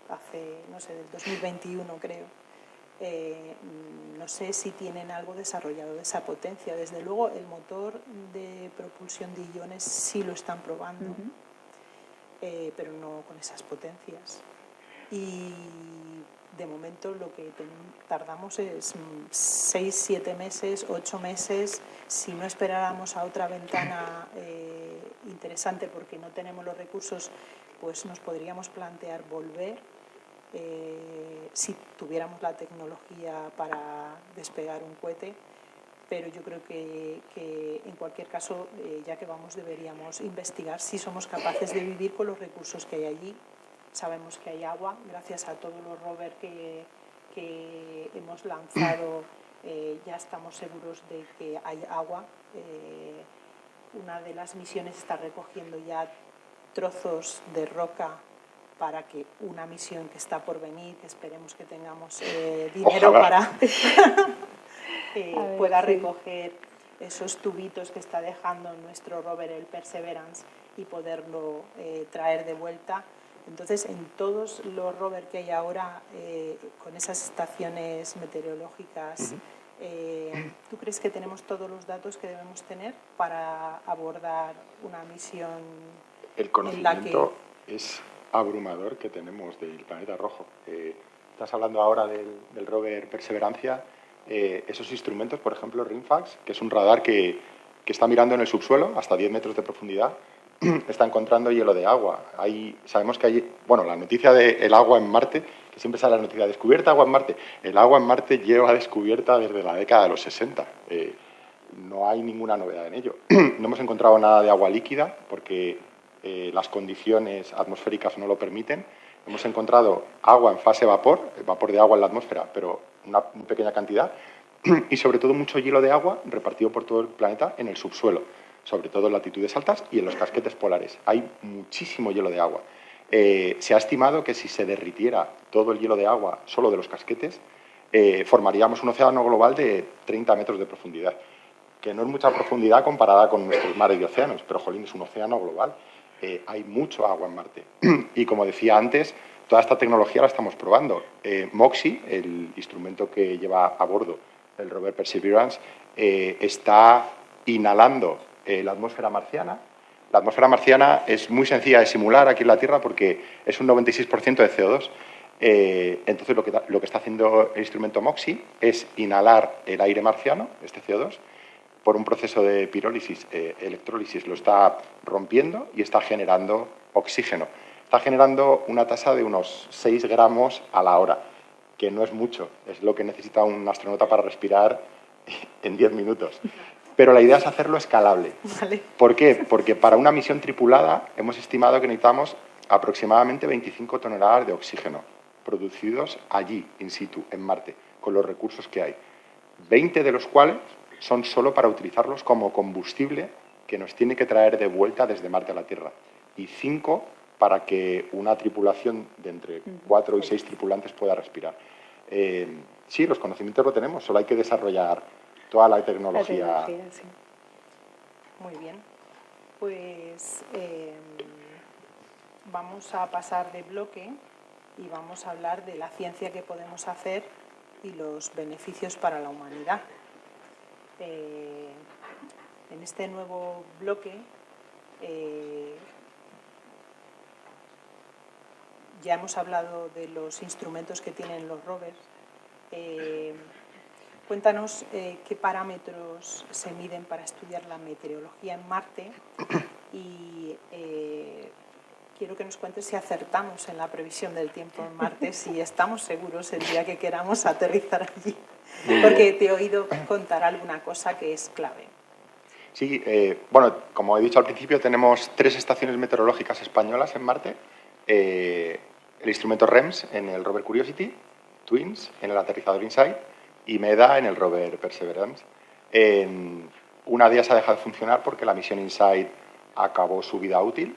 hace, no sé, del 2021 creo. No sé si tienen algo desarrollado de esa potencia. Desde luego el motor de propulsión de iones sí lo están probando. Pero no con esas potencias. Y de momento lo que tardamos es 6, 7 meses, 8 meses. Si no esperáramos a otra ventana interesante porque no tenemos los recursos, pues nos podríamos plantear volver si tuviéramos la tecnología para despegar un cohete. Pero yo creo que en cualquier caso, ya que vamos, deberíamos investigar si somos capaces de vivir con los recursos que hay allí. Sabemos que hay agua, gracias a todos los rovers que hemos lanzado, ya estamos seguros de que hay agua. Una de las misiones está recogiendo ya trozos de roca para que una misión que está por venir, que esperemos que tengamos dinero para... pueda recoger esos tubitos que está dejando nuestro rover, el Perseverance, y poderlo traer de vuelta. Entonces, en todos los rovers que hay ahora, con esas estaciones meteorológicas, ¿tú crees que tenemos todos los datos que debemos tener para abordar una misión? El conocimiento es abrumador que tenemos del planeta rojo. Estás hablando ahora del rover Perseverancia. Esos instrumentos, por ejemplo, RIMFAX, que es un radar que está mirando en el subsuelo hasta 10 metros de profundidad, está encontrando hielo de agua. Sabemos que hay, la noticia del agua en Marte, que siempre sale la noticia, descubierta agua en Marte. El agua en Marte lleva descubierta desde la década de los 60. No hay ninguna novedad en ello. No hemos encontrado nada de agua líquida porque las condiciones atmosféricas no lo permiten. Hemos encontrado agua en fase vapor de agua en la atmósfera, pero una pequeña cantidad, y sobre todo mucho hielo de agua repartido por todo el planeta en el subsuelo, sobre todo en latitudes altas y en los casquetes polares. Hay muchísimo hielo de agua. Se ha estimado que si se derritiera todo el hielo de agua solo de los casquetes, formaríamos un océano global de 30 metros de profundidad, que no es mucha profundidad comparada con nuestros mares y océanos, pero, jolín, es un océano global. hay mucho agua en Marte. Y como decía antes, toda esta tecnología la estamos probando. MOXIE, el instrumento que lleva a bordo el rover Perseverance, está inhalando la atmósfera marciana. La atmósfera marciana es muy sencilla de simular aquí en la Tierra porque es un 96% de CO2. Entonces, lo que está haciendo el instrumento MOXIE es inhalar el aire marciano, este CO2, por un proceso de pirólisis, electrólisis, lo está rompiendo y está generando oxígeno. Está generando una tasa de unos 6 gramos a la hora, que no es mucho, es lo que necesita un astronauta para respirar en 10 minutos. Pero la idea es hacerlo escalable. Vale. ¿Por qué? Porque para una misión tripulada hemos estimado que necesitamos aproximadamente 25 toneladas de oxígeno producidos allí, in situ, en Marte, con los recursos que hay. 20 de los cuales son solo para utilizarlos como combustible que nos tiene que traer de vuelta desde Marte a la Tierra. Y 5 para que una tripulación de entre 4 y 6 tripulantes pueda respirar. Sí, los conocimientos lo tenemos, solo hay que desarrollar toda la tecnología. Sí. Muy bien. Pues vamos a pasar de bloque y vamos a hablar de la ciencia que podemos hacer y los beneficios para la humanidad. En este nuevo bloque ya hemos hablado de los instrumentos que tienen los rovers. Cuéntanos qué parámetros se miden para estudiar la meteorología en Marte y quiero que nos cuentes si acertamos en la previsión del tiempo en Marte, si estamos seguros el día que queramos aterrizar allí, porque te he oído contar alguna cosa que es clave. Sí, bueno, como he dicho al principio, tenemos 3 estaciones meteorológicas españolas en Marte. El instrumento REMS en el rover Curiosity, TWINS en el aterrizador InSight y MEDA en el rover Perseverance. Una de ellas ha dejado de funcionar porque la misión InSight acabó su vida útil.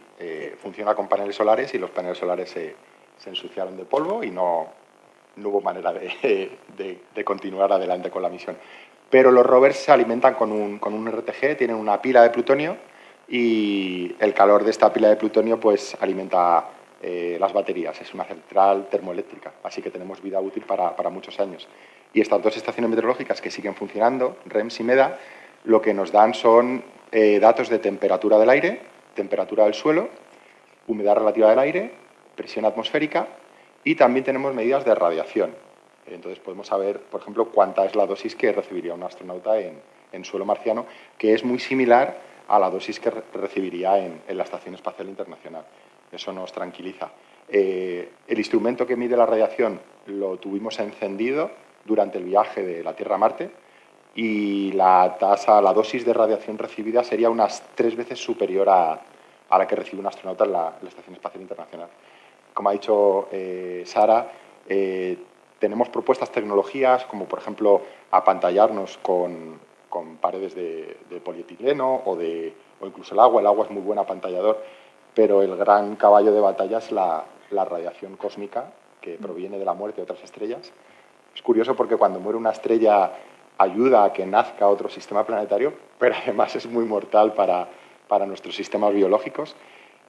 Funciona con paneles solares y los paneles solares se ensuciaron de polvo y no hubo manera de continuar adelante con la misión. Pero los rovers se alimentan con un RTG, tienen una pila de plutonio y el calor de esta pila de plutonio pues alimenta las baterías. Es una central termoeléctrica, así que tenemos vida útil para muchos años. Y estas 2 estaciones meteorológicas que siguen funcionando, REMS y MEDA, lo que nos dan son datos de temperatura del aire, temperatura del suelo, humedad relativa del aire, presión atmosférica y también tenemos medidas de radiación. Entonces podemos saber, por ejemplo, cuánta es la dosis que recibiría un astronauta en suelo marciano, que es muy similar a la dosis que recibiría en la Estación Espacial Internacional. Eso nos tranquiliza. El instrumento que mide la radiación lo tuvimos encendido durante el viaje de la Tierra a Marte y la dosis de radiación recibida sería unas 3 veces superior a la que recibe un astronauta en la Estación Espacial Internacional. Como ha dicho Sara, tenemos propuestas tecnologías como, por ejemplo, apantallarnos con paredes de polietileno o incluso el agua. El agua es muy buen apantallador, pero el gran caballo de batalla es la radiación cósmica que proviene de la muerte de otras estrellas. Es curioso porque cuando muere una estrella ayuda a que nazca otro sistema planetario, pero además es muy mortal para nuestros sistemas biológicos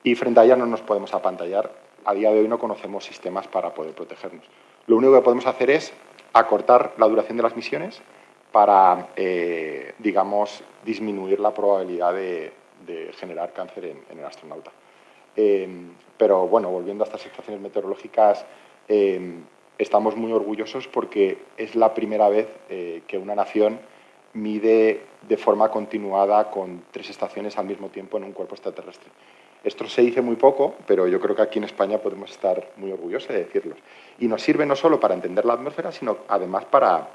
y frente a ella no nos podemos apantallar. A día de hoy no conocemos sistemas para poder protegernos. Lo único que podemos hacer es acortar la duración de las misiones para, digamos, disminuir la probabilidad de generar cáncer en el astronauta. Pero bueno, volviendo a estas estaciones meteorológicas, estamos muy orgullosos porque es la primera vez que una nación mide de forma continuada con 3 estaciones al mismo tiempo en un cuerpo extraterrestre. Esto se dice muy poco, pero yo creo que aquí en España podemos estar muy orgullosos de decirlo. Y nos sirve no solo para entender la atmósfera, sino además para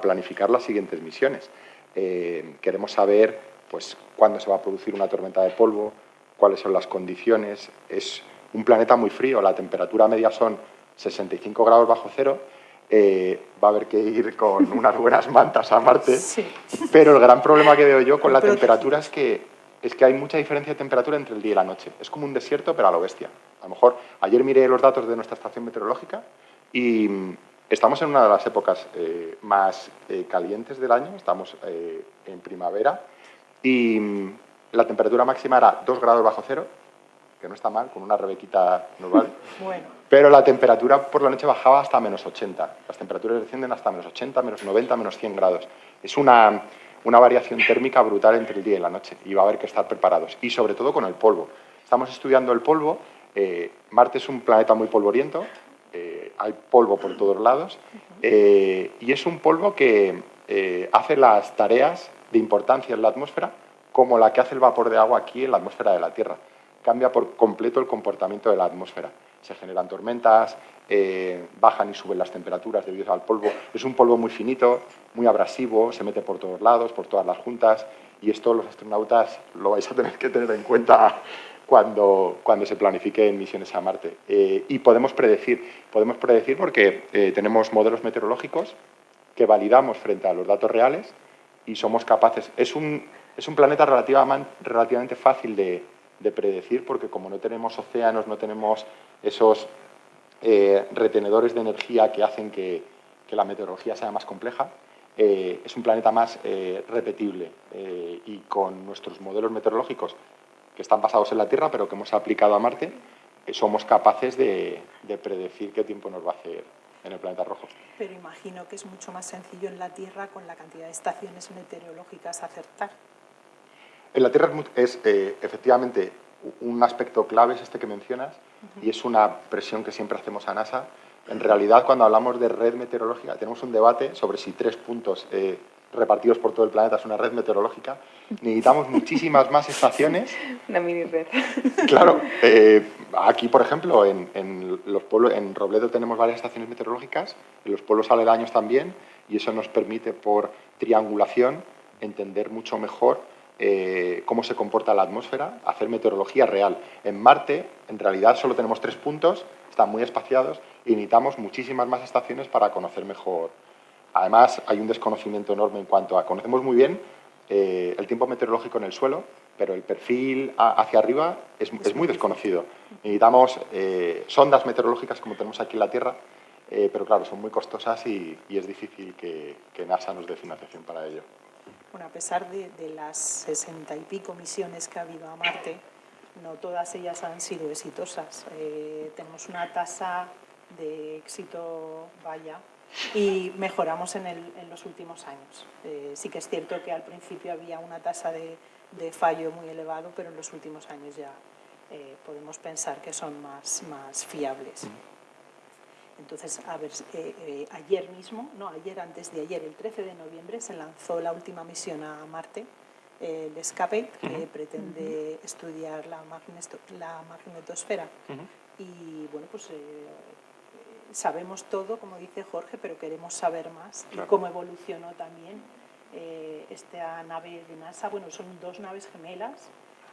planificar las siguientes misiones. Queremos saber pues, cuándo se va a producir una tormenta de polvo, cuáles son las condiciones. Es un planeta muy frío, la temperatura media son 65 grados bajo cero. Va a haber que ir con unas buenas mantas a Marte. Sí. Pero el gran problema que veo yo con la temperatura es que hay mucha diferencia de temperatura entre el día y la noche. Es como un desierto, pero a lo bestia. A lo mejor, ayer miré los datos de nuestra estación meteorológica y estamos en una de las épocas más calientes del año, estamos en primavera, y la temperatura máxima era 2 grados bajo cero, que no está mal, con una rebequita normal. Bueno. Pero la temperatura por la noche bajaba hasta menos 80. Las temperaturas descienden hasta menos 80, menos 90, menos 100 grados. Es una variación térmica brutal entre el día y la noche y va a haber que estar preparados. Y sobre todo con el polvo. Estamos estudiando el polvo. Marte es un planeta muy polvoriento. Hay polvo por todos lados. Y es un polvo que hace las tareas de importancia en la atmósfera como la que hace el vapor de agua aquí en la atmósfera de la Tierra. Cambia por completo el comportamiento de la atmósfera. Se generan tormentas, bajan y suben las temperaturas debido al polvo. Es un polvo muy finito, muy abrasivo, se mete por todos lados, por todas las juntas, y esto los astronautas lo vais a tener que tener en cuenta cuando se planifiquen misiones a Marte. Y podemos predecir porque tenemos modelos meteorológicos que validamos frente a los datos reales y somos capaces. Es un planeta relativamente fácil de predecir porque como no tenemos océanos, no tenemos esos retenedores de energía que hacen que la meteorología sea más compleja, es un planeta más repetible y con nuestros modelos meteorológicos que están basados en la Tierra pero que hemos aplicado a Marte, somos capaces de predecir qué tiempo nos va a hacer en el planeta rojo. Pero imagino que es mucho más sencillo en la Tierra con la cantidad de estaciones meteorológicas acertar. En la Tierra es efectivamente un aspecto clave es este que mencionas y es una presión que siempre hacemos a NASA. En realidad, cuando hablamos de red meteorológica, tenemos un debate sobre si 3 puntos repartidos por todo el planeta es una red meteorológica. Necesitamos muchísimas más estaciones. Una mini red. Claro, aquí, por ejemplo, en Robledo tenemos varias estaciones meteorológicas, en los pueblos aledaños también, y eso nos permite, por triangulación, entender mucho mejor cómo se comporta la atmósfera, hacer meteorología real. En Marte, en realidad, solo tenemos 3 puntos, están muy espaciados y necesitamos muchísimas más estaciones para conocer mejor. Además, hay un desconocimiento enorme en cuanto a... Conocemos muy bien el tiempo meteorológico en el suelo, pero el perfil hacia arriba es muy desconocido. Necesitamos sondas meteorológicas como tenemos aquí en la Tierra, pero claro, son muy costosas y es difícil que NASA nos dé financiación para ello. Bueno, a pesar de las 60 y pico misiones que ha habido a Marte, no todas ellas han sido exitosas. Tenemos una tasa de éxito, vaya, y mejoramos en los últimos años. Sí que es cierto que al principio había una tasa de fallo muy elevado, pero en los últimos años ya podemos pensar que son más fiables. Entonces, a ver, ayer mismo, ayer antes de ayer, el 13 de noviembre, se lanzó la última misión a Marte, el ESCAPE, que pretende estudiar la magnetosfera. Y bueno, pues sabemos todo, como dice Jorge, pero queremos saber más. Claro. Y cómo evolucionó también esta nave de NASA. Bueno, son 2 naves gemelas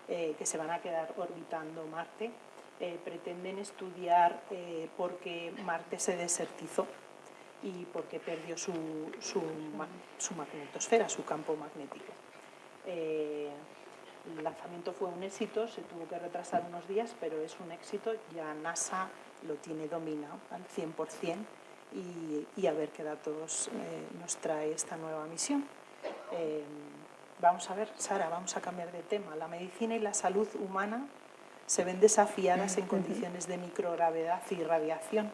que se van a quedar orbitando Marte. Pretenden estudiar por qué Marte se desertizó y por qué perdió su magnetosfera, su campo magnético. El lanzamiento fue un éxito, se tuvo que retrasar unos días, pero es un éxito, ya NASA lo tiene dominado al 100% y a ver qué datos nos trae esta nueva misión. Vamos a ver, Sara, vamos a cambiar de tema. La medicina y la salud humana se ven desafiadas en condiciones de microgravedad y radiación.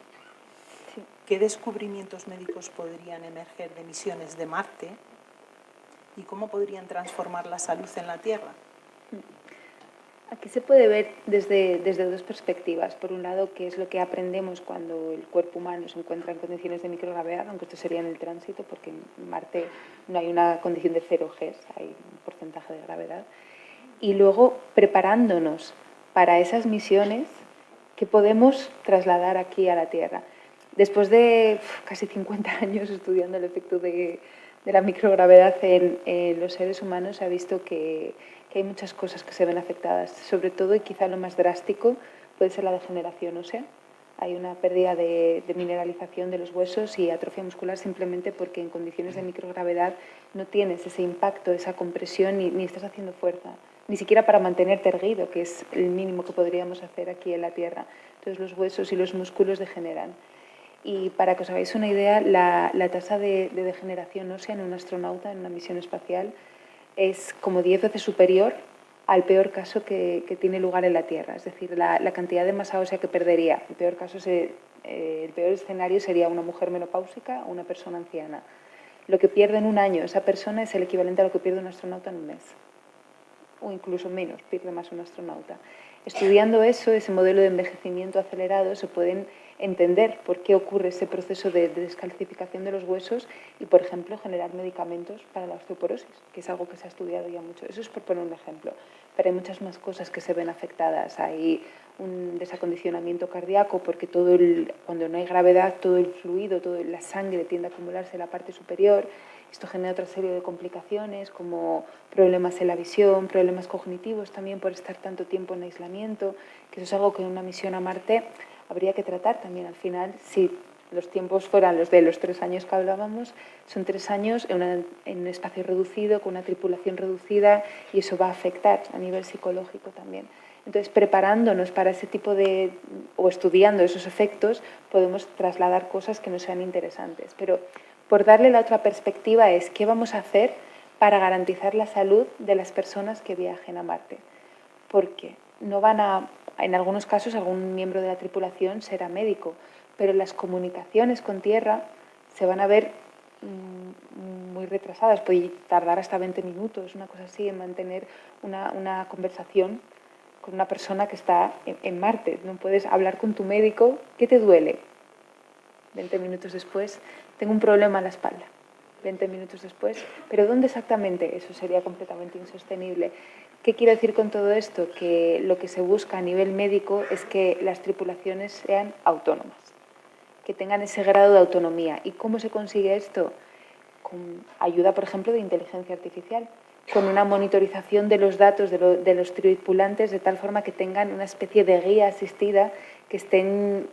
Sí. ¿Qué descubrimientos médicos podrían emerger de misiones de Marte y cómo podrían transformar la salud en la Tierra? Aquí se puede ver desde 2 perspectivas. Por un lado, qué es lo que aprendemos cuando el cuerpo humano se encuentra en condiciones de microgravedad, aunque esto sería en el tránsito, porque en Marte no hay una condición de 0 G, hay un porcentaje de gravedad. Y luego, preparándonos para esas misiones que podemos trasladar aquí a la Tierra. Después de casi 50 años estudiando el efecto de la microgravedad en los seres humanos, se ha visto que hay muchas cosas que se ven afectadas, sobre todo, y quizá lo más drástico, puede ser la degeneración ósea. Hay una pérdida de mineralización de los huesos y atrofia muscular simplemente porque en condiciones de microgravedad no tienes ese impacto, esa compresión, ni estás haciendo fuerza, ni siquiera para mantenerte erguido, que es el mínimo que podríamos hacer aquí en la Tierra. Entonces los huesos y los músculos degeneran. Y para que os hagáis una idea, la tasa de degeneración ósea en un astronauta en una misión espacial es como 10 veces superior al peor caso que tiene lugar en la Tierra, es decir, la cantidad de masa ósea que perdería. El peor escenario sería una mujer menopáusica o una persona anciana. Lo que pierde en un año esa persona es el equivalente a lo que pierde un astronauta en un mes, o incluso menos, pierde más un astronauta. Estudiando eso, ese modelo de envejecimiento acelerado, se pueden entender por qué ocurre ese proceso de descalcificación de los huesos y, por ejemplo, generar medicamentos para la osteoporosis, que es algo que se ha estudiado ya mucho. Eso es por poner un ejemplo. Pero hay muchas más cosas que se ven afectadas. Hay un desacondicionamiento cardíaco porque cuando no hay gravedad, todo el fluido, toda la sangre tiende a acumularse en la parte superior. Esto genera otra serie de complicaciones como problemas en la visión, problemas cognitivos también por estar tanto tiempo en aislamiento, que eso es algo que en una misión a Marte habría que tratar también al final. Si los tiempos fueran los de los 3 años que hablábamos, son 3 años en un espacio reducido, con una tripulación reducida, y eso va a afectar a nivel psicológico también. Entonces, preparándonos para ese tipo o estudiando esos efectos, podemos trasladar cosas que no sean interesantes. Pero por darle la otra perspectiva es qué vamos a hacer para garantizar la salud de las personas que viajen a Marte. Porque no en algunos casos, algún miembro de la tripulación será médico, pero las comunicaciones con Tierra se van a ver muy retrasadas. Puede tardar hasta 20 minutos, una cosa así, en mantener una conversación con una persona que está en Marte. No puedes hablar con tu médico. ¿Qué te duele? 20 minutos después, tengo un problema en la espalda. 20 minutos después, ¿pero dónde exactamente? Eso sería completamente insostenible. ¿Qué quiero decir con todo esto? Que lo que se busca a nivel médico es que las tripulaciones sean autónomas, que tengan ese grado de autonomía. ¿Y cómo se consigue esto? Con ayuda, por ejemplo, de inteligencia artificial, con una monitorización de los datos de los tripulantes de tal forma que tengan una especie de guía asistida, que estén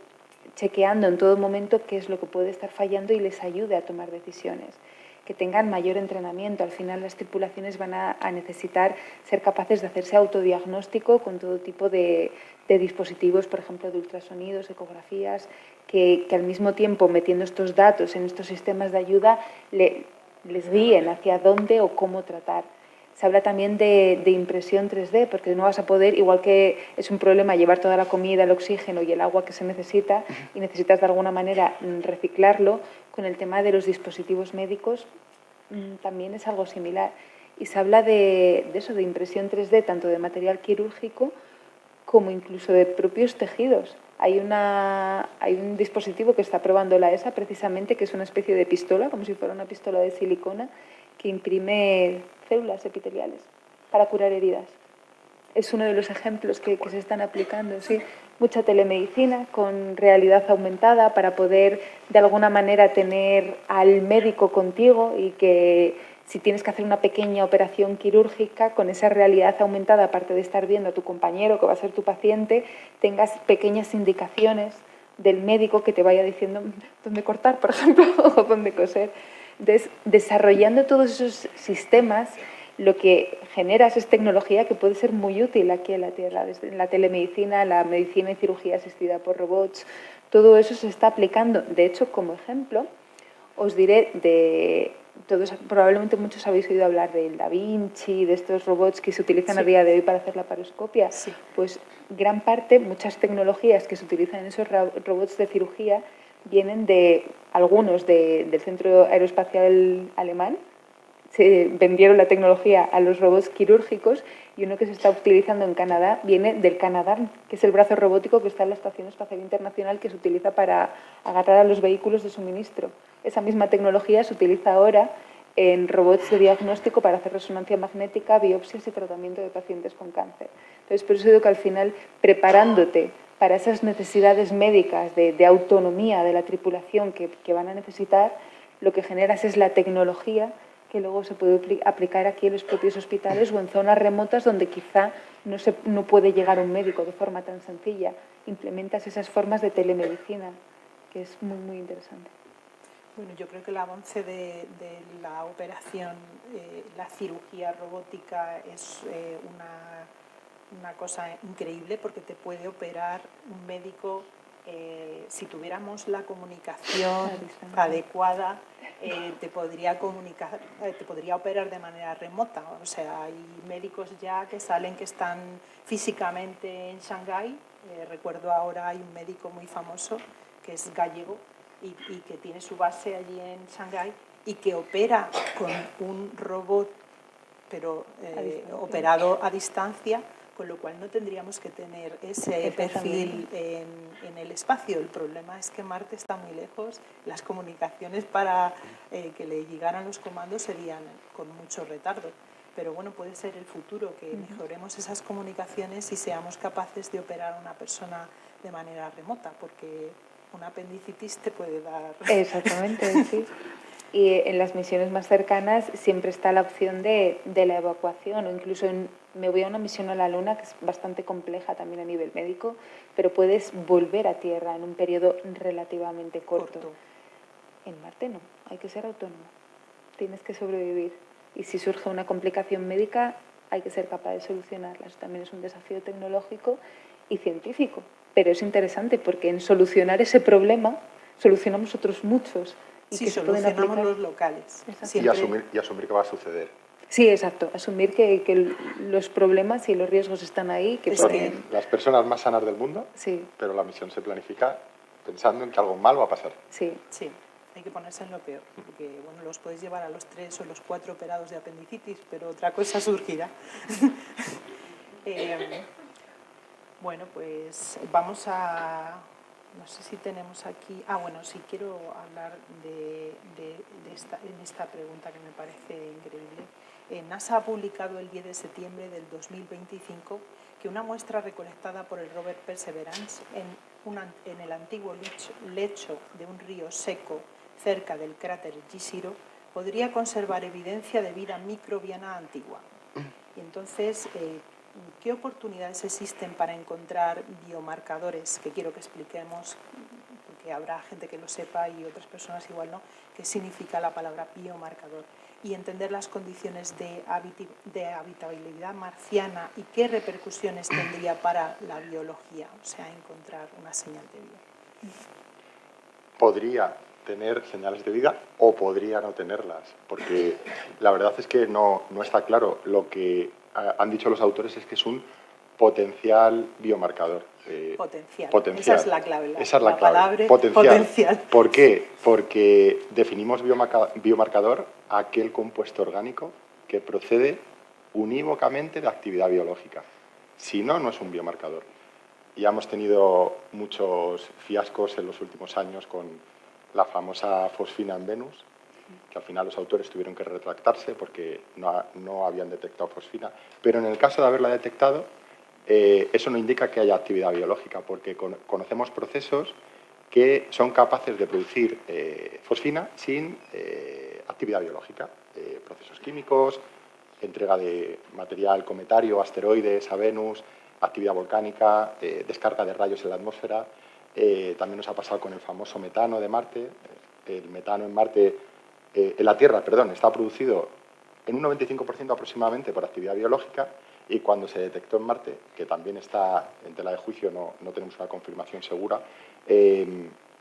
chequeando en todo momento qué es lo que puede estar fallando y les ayude a tomar decisiones, que tengan mayor entrenamiento. Al final las tripulaciones van a necesitar ser capaces de hacerse autodiagnóstico con todo tipo de dispositivos, por ejemplo, de ultrasonidos, ecografías, que al mismo tiempo, metiendo estos datos en estos sistemas de ayuda, les guíen hacia dónde o cómo tratar. Se habla también de impresión 3D, porque no vas a poder, igual que es un problema llevar toda la comida, el oxígeno y el agua que se necesita, y necesitas de alguna manera reciclarlo, con el tema de los dispositivos médicos también es algo similar. Y se habla de eso, de impresión 3D, tanto de material quirúrgico como incluso de propios tejidos. Hay un dispositivo que está probando la ESA precisamente, que es una especie de pistola, como si fuera una pistola de silicona, que imprime células epiteliales para curar heridas. Es uno de los ejemplos que se están aplicando, sí. Mucha telemedicina con realidad aumentada para poder de alguna manera tener al médico contigo y que si tienes que hacer una pequeña operación quirúrgica, con esa realidad aumentada, aparte de estar viendo a tu compañero que va a ser tu paciente, tengas pequeñas indicaciones del médico que te vaya diciendo dónde cortar, por ejemplo, o dónde coser. Entonces, desarrollando todos esos sistemas, lo que generas es tecnología que puede ser muy útil aquí en la Tierra, desde la telemedicina, la medicina y cirugía asistida por robots, todo eso se está aplicando. De hecho, como ejemplo, os diré probablemente muchos habéis oído hablar del Da Vinci, de estos robots que se utilizan a día de hoy para hacer la paroscopia. Sí. Pues gran parte, muchas tecnologías que se utilizan en esos robots de cirugía vienen de algunos del Centro Aeroespacial Alemán. Se vendieron la tecnología a los robots quirúrgicos, y uno que se está utilizando en Canadá viene del Canadarm, que es el brazo robótico que está en la Estación Espacial Internacional, que se utiliza para agarrar a los vehículos de suministro. Esa misma tecnología se utiliza ahora en robots de diagnóstico para hacer resonancia magnética, biopsias y tratamiento de pacientes con cáncer. Entonces, por eso digo que al final, preparándote para esas necesidades médicas de autonomía de la tripulación que van a necesitar, lo que generas es la tecnología que luego se puede aplicar aquí en los propios hospitales o en zonas remotas donde quizá no puede llegar un médico de forma tan sencilla. Implementas esas formas de telemedicina, que es muy, muy interesante. Bueno, yo creo que el avance de la operación, la cirugía robótica es una cosa increíble, porque te puede operar un médico si tuviéramos la comunicación adecuada, te podría operar de manera remota. O sea, hay médicos ya que salen, que están físicamente en Shanghái. Recuerdo ahora, hay un médico muy famoso que es gallego y que tiene su base allí en Shanghái y que opera con un robot, pero operado a distancia, con lo cual no tendríamos que tener ese perfil en el espacio. El problema es que Marte está muy lejos, las comunicaciones para que le llegaran los comandos serían con mucho retardo. Pero bueno, puede ser el futuro, que mejoremos esas comunicaciones y seamos capaces de operar a una persona de manera remota, porque una apendicitis te puede dar... Exactamente, sí. Y en las misiones más cercanas siempre está la opción de la evacuación, o incluso me voy a una misión a la Luna, que es bastante compleja también a nivel médico, pero puedes volver a Tierra en un periodo relativamente corto. En Marte no, hay que ser autónomo, tienes que sobrevivir. Y si surge una complicación médica, hay que ser capaz de solucionarla. Eso también es un desafío tecnológico y científico, pero es interesante porque en solucionar ese problema solucionamos otros muchos. Y sí, que solucionamos los locales. Y asumir que va a suceder. Sí, exacto. Asumir que los problemas y los riesgos están ahí. Que son las personas más sanas del mundo, sí. Pero la misión se planifica pensando en que algo mal va a pasar. Sí. Sí, hay que ponerse en lo peor. Porque bueno, los podéis llevar a los 3 o los 4 operados de apendicitis, pero otra cosa surgirá. Bueno, pues vamos a... No sé si tenemos aquí... bueno, sí quiero hablar en esta pregunta que me parece increíble. NASA ha publicado el 10 de septiembre del 2025 que una muestra recolectada por el rover Perseverance en el antiguo lecho de un río seco cerca del cráter Jezero podría conservar evidencia de vida microbiana antigua. Y entonces... ¿qué oportunidades existen para encontrar biomarcadores? Que quiero que expliquemos, porque habrá gente que lo sepa y otras personas igual no, qué significa la palabra biomarcador, y entender las condiciones de habitabilidad marciana y qué repercusiones tendría para la biología, o sea, encontrar una señal de vida. Podría tener señales de vida o podría no tenerlas, porque la verdad es que no está claro. Lo que han dicho los autores es que es un potencial biomarcador. Potencial. Esa es la clave. Esa es la clave. Palabra potencial. ¿Por qué? Porque definimos biomarcador aquel compuesto orgánico que procede unívocamente de actividad biológica. Si no, no es un biomarcador. Ya hemos tenido muchos fiascos en los últimos años con la famosa fosfina en Venus, que al final los autores tuvieron que retractarse porque no habían detectado fosfina. Pero en el caso de haberla detectado, eso no indica que haya actividad biológica, porque conocemos procesos que son capaces de producir fosfina sin actividad biológica. Procesos químicos, entrega de material cometario, asteroides a Venus, actividad volcánica, descarga de rayos en la atmósfera. También nos ha pasado con el famoso metano de Marte. El metano en la Tierra, está producido en un 95% aproximadamente por actividad biológica, y cuando se detectó en Marte, que también está en tela de juicio, no tenemos una confirmación segura,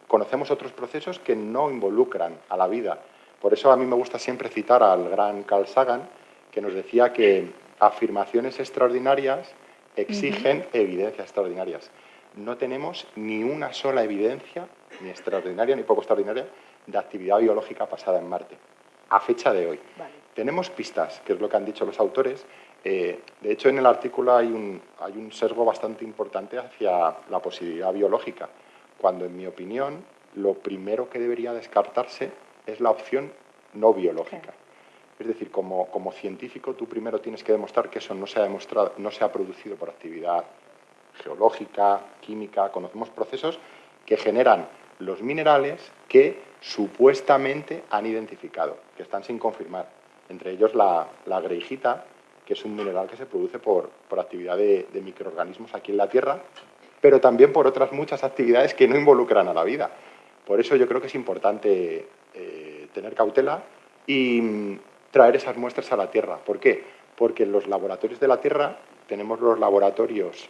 conocemos otros procesos que no involucran a la vida. Por eso a mí me gusta siempre citar al gran Carl Sagan, que nos decía que afirmaciones extraordinarias exigen evidencias extraordinarias. No tenemos ni una sola evidencia, ni extraordinaria ni poco extraordinaria, de actividad biológica pasada en Marte, a fecha de hoy. Vale. Tenemos pistas, que es lo que han dicho los autores. De hecho, en el artículo hay un sesgo bastante importante hacia la posibilidad biológica, cuando, en mi opinión, lo primero que debería descartarse es la opción no biológica. Okay. Es decir, como científico, tú primero tienes que demostrar que eso no se ha producido por actividad geológica, química. Conocemos procesos que generan los minerales que supuestamente han identificado, que están sin confirmar. Entre ellos la greigita, que es un mineral que se produce por actividad de microorganismos aquí en la Tierra, pero también por otras muchas actividades que no involucran a la vida. Por eso yo creo que es importante tener cautela y traer esas muestras a la Tierra. ¿Por qué? Porque en los laboratorios de la Tierra tenemos los laboratorios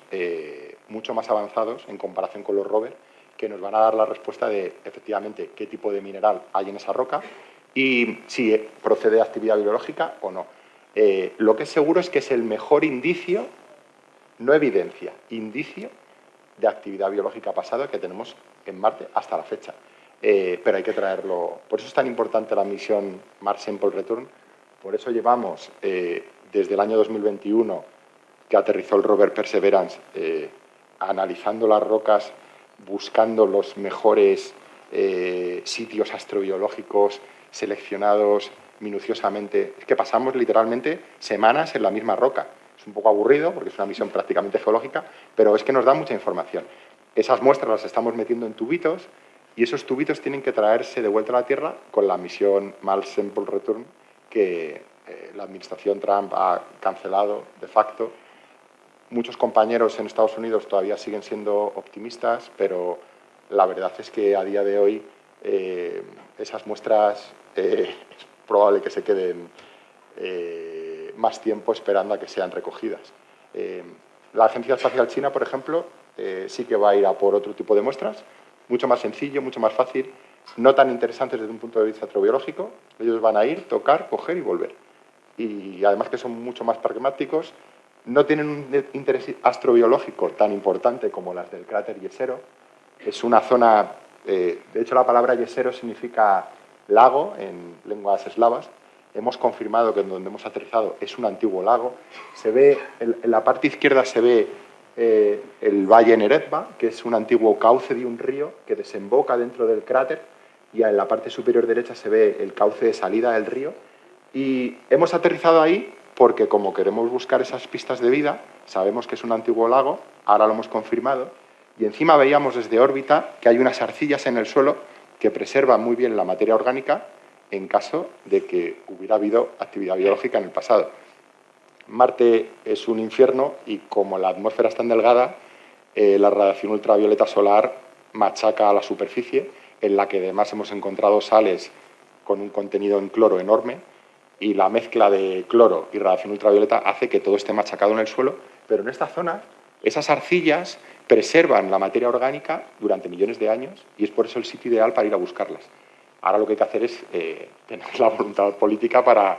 mucho más avanzados en comparación con los rovers, que nos van a dar la respuesta de, efectivamente, qué tipo de mineral hay en esa roca y si procede de actividad biológica o no. Lo que es seguro es que es el mejor indicio, no evidencia, indicio de actividad biológica pasada que tenemos en Marte hasta la fecha. Pero hay que traerlo. Por eso es tan importante la misión Mars Sample Return. Por eso llevamos desde el año 2021 que aterrizó el rover Perseverance analizando las rocas, buscando los mejores sitios astrobiológicos seleccionados minuciosamente. Es que pasamos literalmente semanas en la misma roca. Es un poco aburrido porque es una misión prácticamente geológica, pero es que nos da mucha información. Esas muestras las estamos metiendo en tubitos y esos tubitos tienen que traerse de vuelta a la Tierra con la misión Mars Sample Return que la administración Trump ha cancelado de facto. Muchos compañeros en Estados Unidos todavía siguen siendo optimistas, pero la verdad es que a día de hoy esas muestras es probable que se queden más tiempo esperando a que sean recogidas. La Agencia Espacial China, por ejemplo, sí que va a ir a por otro tipo de muestras, mucho más sencillo, mucho más fácil, no tan interesantes desde un punto de vista astrobiológico. Ellos van a ir, tocar, coger y volver. Y además que son mucho más pragmáticos, no tienen un interés astrobiológico tan importante como las del cráter Jezero. Es una zona, de hecho la palabra Jezero significa lago en lenguas eslavas. Hemos confirmado que donde hemos aterrizado es un antiguo lago. Se ve, en la parte izquierda se ve el valle Neretva, que es un antiguo cauce de un río que desemboca dentro del cráter, y en la parte superior derecha se ve el cauce de salida del río. Y hemos aterrizado ahí porque como queremos buscar esas pistas de vida, sabemos que es un antiguo lago, ahora lo hemos confirmado, y encima veíamos desde órbita que hay unas arcillas en el suelo que preservan muy bien la materia orgánica en caso de que hubiera habido actividad biológica en el pasado. Marte es un infierno y como la atmósfera es tan delgada, la radiación ultravioleta solar machaca a la superficie, en la que además hemos encontrado sales con un contenido en cloro enorme, y la mezcla de cloro y radiación ultravioleta hace que todo esté machacado en el suelo, pero en esta zona esas arcillas preservan la materia orgánica durante millones de años y es por eso el sitio ideal para ir a buscarlas. Ahora lo que hay que hacer es tener la voluntad política para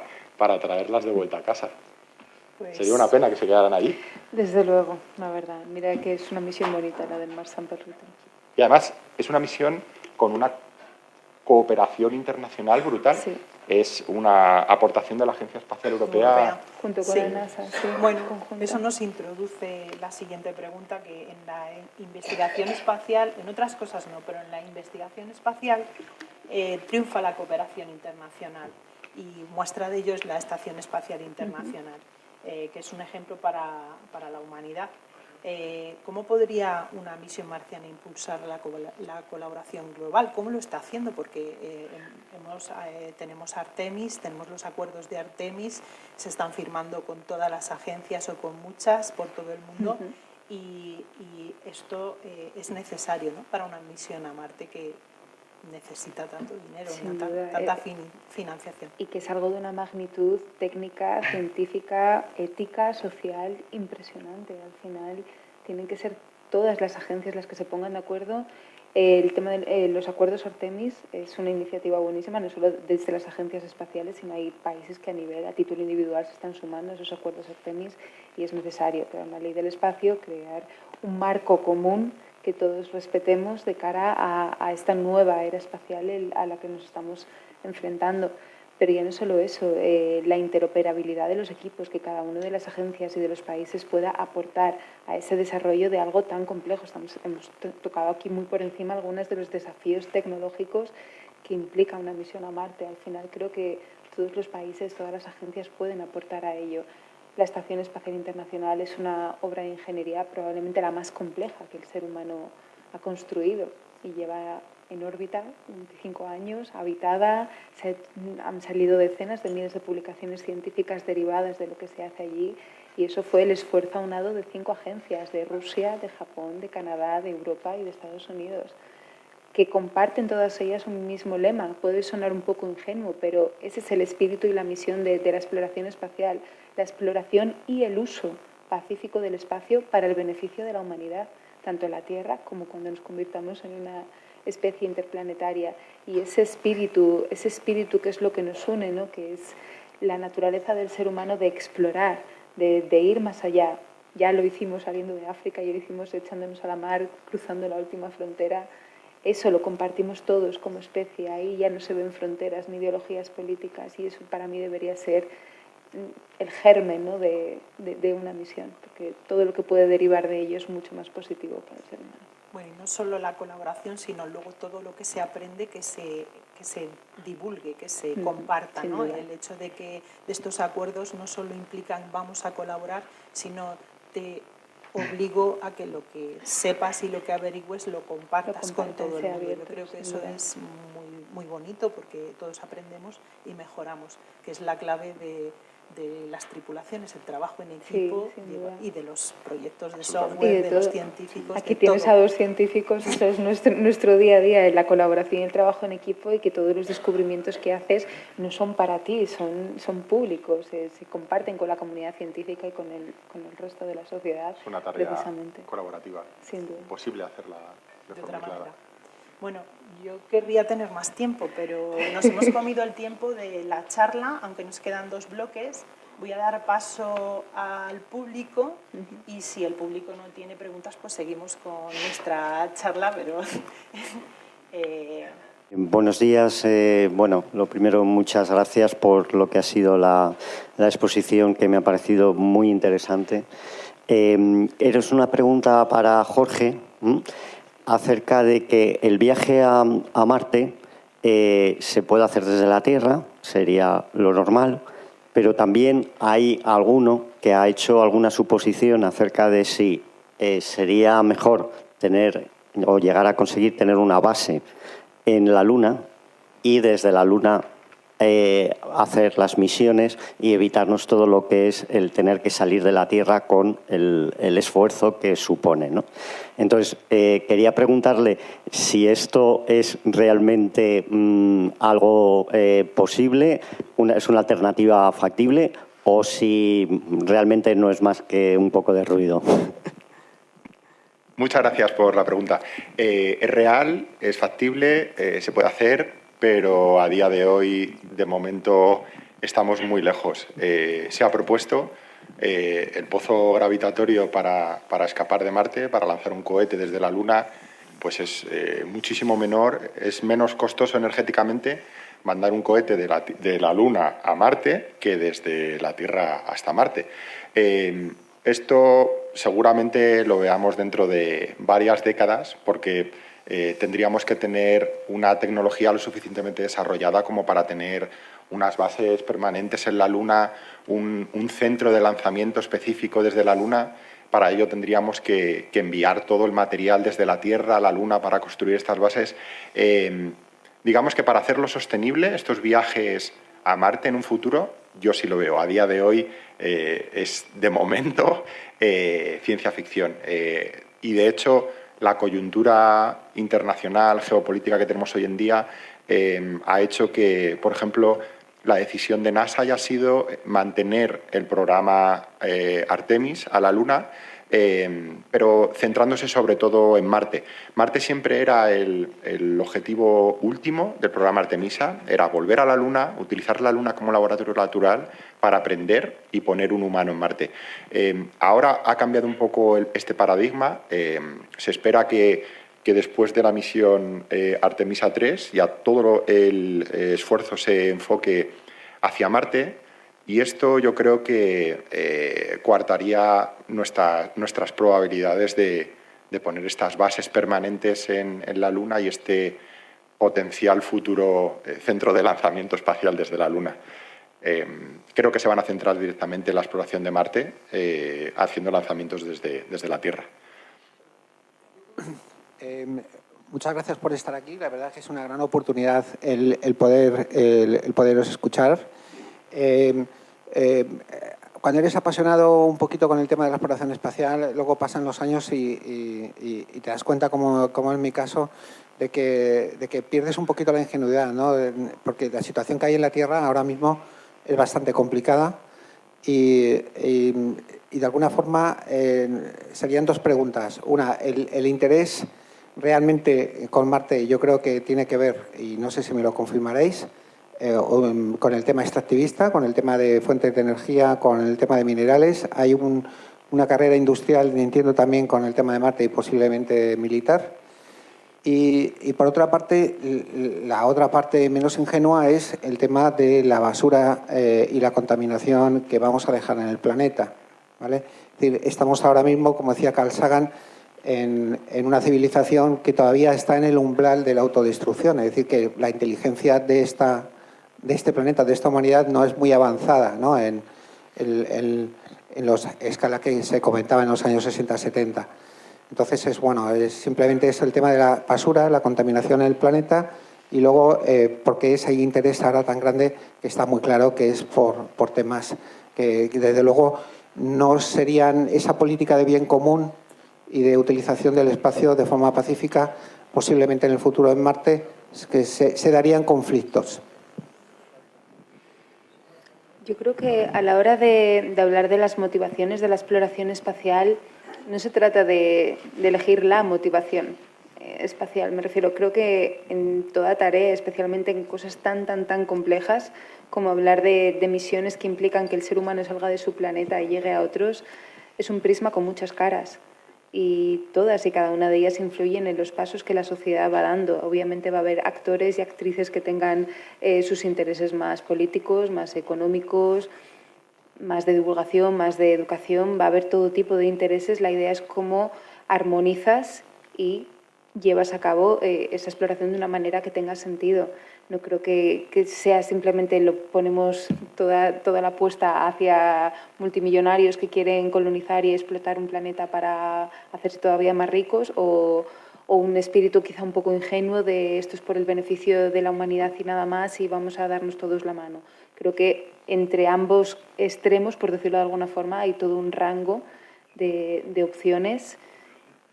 traerlas de vuelta a casa. Pues, Sería una pena que se quedaran allí. Desde luego, la verdad. Mira que es una misión bonita la del Mars Sample Return. Y además es una misión con una cooperación internacional brutal. Sí. Es una aportación de la Agencia Espacial Europea. Junto con Sí. la NASA, sí. Bueno, conjunta. eso nos introduce la siguiente pregunta, que en la investigación espacial, en otras cosas no, pero en la investigación espacial triunfa la cooperación internacional y muestra de ello es la Estación Espacial Internacional, que es un ejemplo para la humanidad. ¿Cómo podría una misión marciana impulsar la colaboración global? ¿Cómo lo está haciendo? Porque tenemos Artemis, tenemos los acuerdos de Artemis, se están firmando con todas las agencias o con muchas por todo el mundo y esto es necesario, ¿no?, para una misión a Marte que necesita tanto dinero, tanta financiación. Y que es algo de una magnitud técnica, científica, ética, social, impresionante. Al final tienen que ser todas las agencias las que se pongan de acuerdo. El tema de los acuerdos Artemis es una iniciativa buenísima, no solo desde las agencias espaciales, sino hay países que a título individual se están sumando a esos acuerdos Artemis y es necesario crear una ley del espacio, crear un marco común que todos respetemos de cara a esta nueva era espacial a la que nos estamos enfrentando. Pero ya no solo eso, la interoperabilidad de los equipos, que cada una de las agencias y de los países pueda aportar a ese desarrollo de algo tan complejo. Hemos tocado aquí muy por encima algunos de los desafíos tecnológicos que implica una misión a Marte. Al final creo que todos los países, todas las agencias pueden aportar a ello. La Estación Espacial Internacional es una obra de ingeniería probablemente la más compleja que el ser humano ha construido y lleva en órbita 25 años, habitada, han salido decenas de miles de publicaciones científicas derivadas de lo que se hace allí y eso fue el esfuerzo aunado de 5 agencias, de Rusia, de Japón, de Canadá, de Europa y de Estados Unidos, que comparten todas ellas un mismo lema. Puede sonar un poco ingenuo, pero ese es el espíritu y la misión de la exploración espacial, la exploración y el uso pacífico del espacio para el beneficio de la humanidad. tanto en la Tierra como cuando nos convirtamos en una especie interplanetaria. Y ese espíritu que es lo que nos une, ¿no? Que es la naturaleza del ser humano de explorar, de ir más allá. Ya lo hicimos saliendo de África, ya lo hicimos echándonos a la mar, cruzando la última frontera. Eso lo compartimos todos como especie. Ahí ya no se ven fronteras ni ideologías políticas, y eso para mí debería ser el germen, ¿no? de una misión, porque todo lo que puede derivar de ello es mucho más positivo para el ser humano. Bueno, y no solo la colaboración, sino luego todo lo que se aprende, que se divulgue, que se comparta, ¿no? El hecho de que estos acuerdos no solo implican vamos a colaborar, sino te obligo a que lo que sepas y lo que averigües lo compartas con todo el mundo. Yo creo que eso es muy bonito, porque todos aprendemos y mejoramos, que es la clave de las tripulaciones, el trabajo en equipo, y de los proyectos de software, de los científicos. Aquí tienes a 2 científicos, eso es nuestro día a día, la colaboración y el trabajo en equipo, y que todos los descubrimientos que haces no son para ti, son públicos, se comparten con la comunidad científica y con el resto de la sociedad. Es una tarea colaborativa, sin duda. Imposible hacerla de forma clara. Bueno, yo querría tener más tiempo, pero nos hemos comido el tiempo de la charla, aunque nos quedan 2 bloques. Voy a dar paso al público, y si el público no tiene preguntas, pues seguimos con nuestra charla, pero... Buenos días. Bueno, lo primero, muchas gracias por lo que ha sido la exposición, que me ha parecido muy interesante. Eres una pregunta para Jorge, acerca de que el viaje a Marte se puede hacer desde la Tierra, sería lo normal, pero también hay alguno que ha hecho alguna suposición acerca de si sería mejor tener o llegar a conseguir tener una base en la Luna, y desde la Luna hacer las misiones y evitarnos todo lo que es el tener que salir de la Tierra con el esfuerzo que supone, ¿no? Entonces, quería preguntarle si esto es realmente algo posible, es una alternativa factible, o si realmente no es más que un poco de ruido. Muchas gracias por la pregunta. Es real, es factible, se puede hacer, pero a día de hoy, de momento, estamos muy lejos. Se ha propuesto el pozo gravitatorio para escapar de Marte, para lanzar un cohete desde la Luna, pues es muchísimo menor, es menos costoso energéticamente mandar un cohete de la Luna a Marte que desde la Tierra hasta Marte. Esto seguramente lo veamos dentro de varias décadas, porque tendríamos que tener una tecnología lo suficientemente desarrollada como para tener unas bases permanentes en la Luna, un centro de lanzamiento específico desde la Luna. Para ello tendríamos que enviar todo el material desde la Tierra a la Luna para construir estas bases. Digamos que para hacerlo sostenible, estos viajes a Marte en un futuro, yo sí lo veo. A día de hoy es, de momento, ciencia ficción. Y, de hecho, la coyuntura internacional, geopolítica que tenemos hoy en día, ha hecho que, por ejemplo, la decisión de NASA haya sido mantener el programa Artemis a la Luna, pero centrándose sobre todo en Marte. Marte siempre era el objetivo último del programa Artemisa, era volver a la Luna, utilizar la Luna como laboratorio natural para aprender y poner un humano en Marte. Ahora ha cambiado un poco este paradigma. Se espera que después de la misión Artemisa 3 ya todo el esfuerzo se enfoque hacia Marte, y esto yo creo que coartaría nuestras probabilidades de poner estas bases permanentes en la Luna y este potencial futuro centro de lanzamiento espacial desde la Luna. Creo que se van a centrar directamente en la exploración de Marte, haciendo lanzamientos desde la Tierra. Muchas gracias por estar aquí. La verdad es que es una gran oportunidad el poderos escuchar. Cuando eres apasionado un poquito con el tema de la exploración espacial, luego pasan los años y te das cuenta, como en mi caso, de que pierdes un poquito la ingenuidad, ¿no? Porque la situación que hay en la Tierra ahora mismo es bastante complicada Y de alguna forma serían dos preguntas. Una, el interés realmente con Marte yo creo que tiene que ver, y no sé si me lo confirmaréis, con el tema extractivista, con el tema de fuentes de energía, con el tema de minerales. Hay una carrera industrial, entiendo también, con el tema de Marte y posiblemente militar. Y por otra parte, la otra parte menos ingenua es el tema de la basura y la contaminación que vamos a dejar en el planeta, ¿vale? Es decir, estamos ahora mismo, como decía Carl Sagan, en una civilización que todavía está en el umbral de la autodestrucción. Es decir, que la inteligencia de este planeta, de esta humanidad, no es muy avanzada, ¿no? En las escalas que se comentaban en los años 60-70. Entonces, simplemente es el tema de la basura, la contaminación en el planeta y luego porque ese interés ahora tan grande que está muy claro que es por temas que desde luego no serían esa política de bien común y de utilización del espacio de forma pacífica, posiblemente en el futuro en Marte, que se darían conflictos. Yo creo que a la hora de hablar de las motivaciones de la exploración espacial, no se trata de elegir la motivación espacial. Me refiero, creo que en toda tarea, especialmente en cosas tan complejas, como hablar de misiones que implican que el ser humano salga de su planeta y llegue a otros, es un prisma con muchas caras. Y todas y cada una de ellas influyen en los pasos que la sociedad va dando. Obviamente va a haber actores y actrices que tengan sus intereses más políticos, más económicos, más de divulgación, más de educación. Va a haber todo tipo de intereses. La idea es cómo armonizas y llevas a cabo esa exploración de una manera que tenga sentido. No creo que sea simplemente lo ponemos toda la apuesta hacia multimillonarios que quieren colonizar y explotar un planeta para hacerse todavía más ricos o un espíritu quizá un poco ingenuo de esto es por el beneficio de la humanidad y nada más y vamos a darnos todos la mano. Creo que entre ambos extremos, por decirlo de alguna forma, hay todo un rango de opciones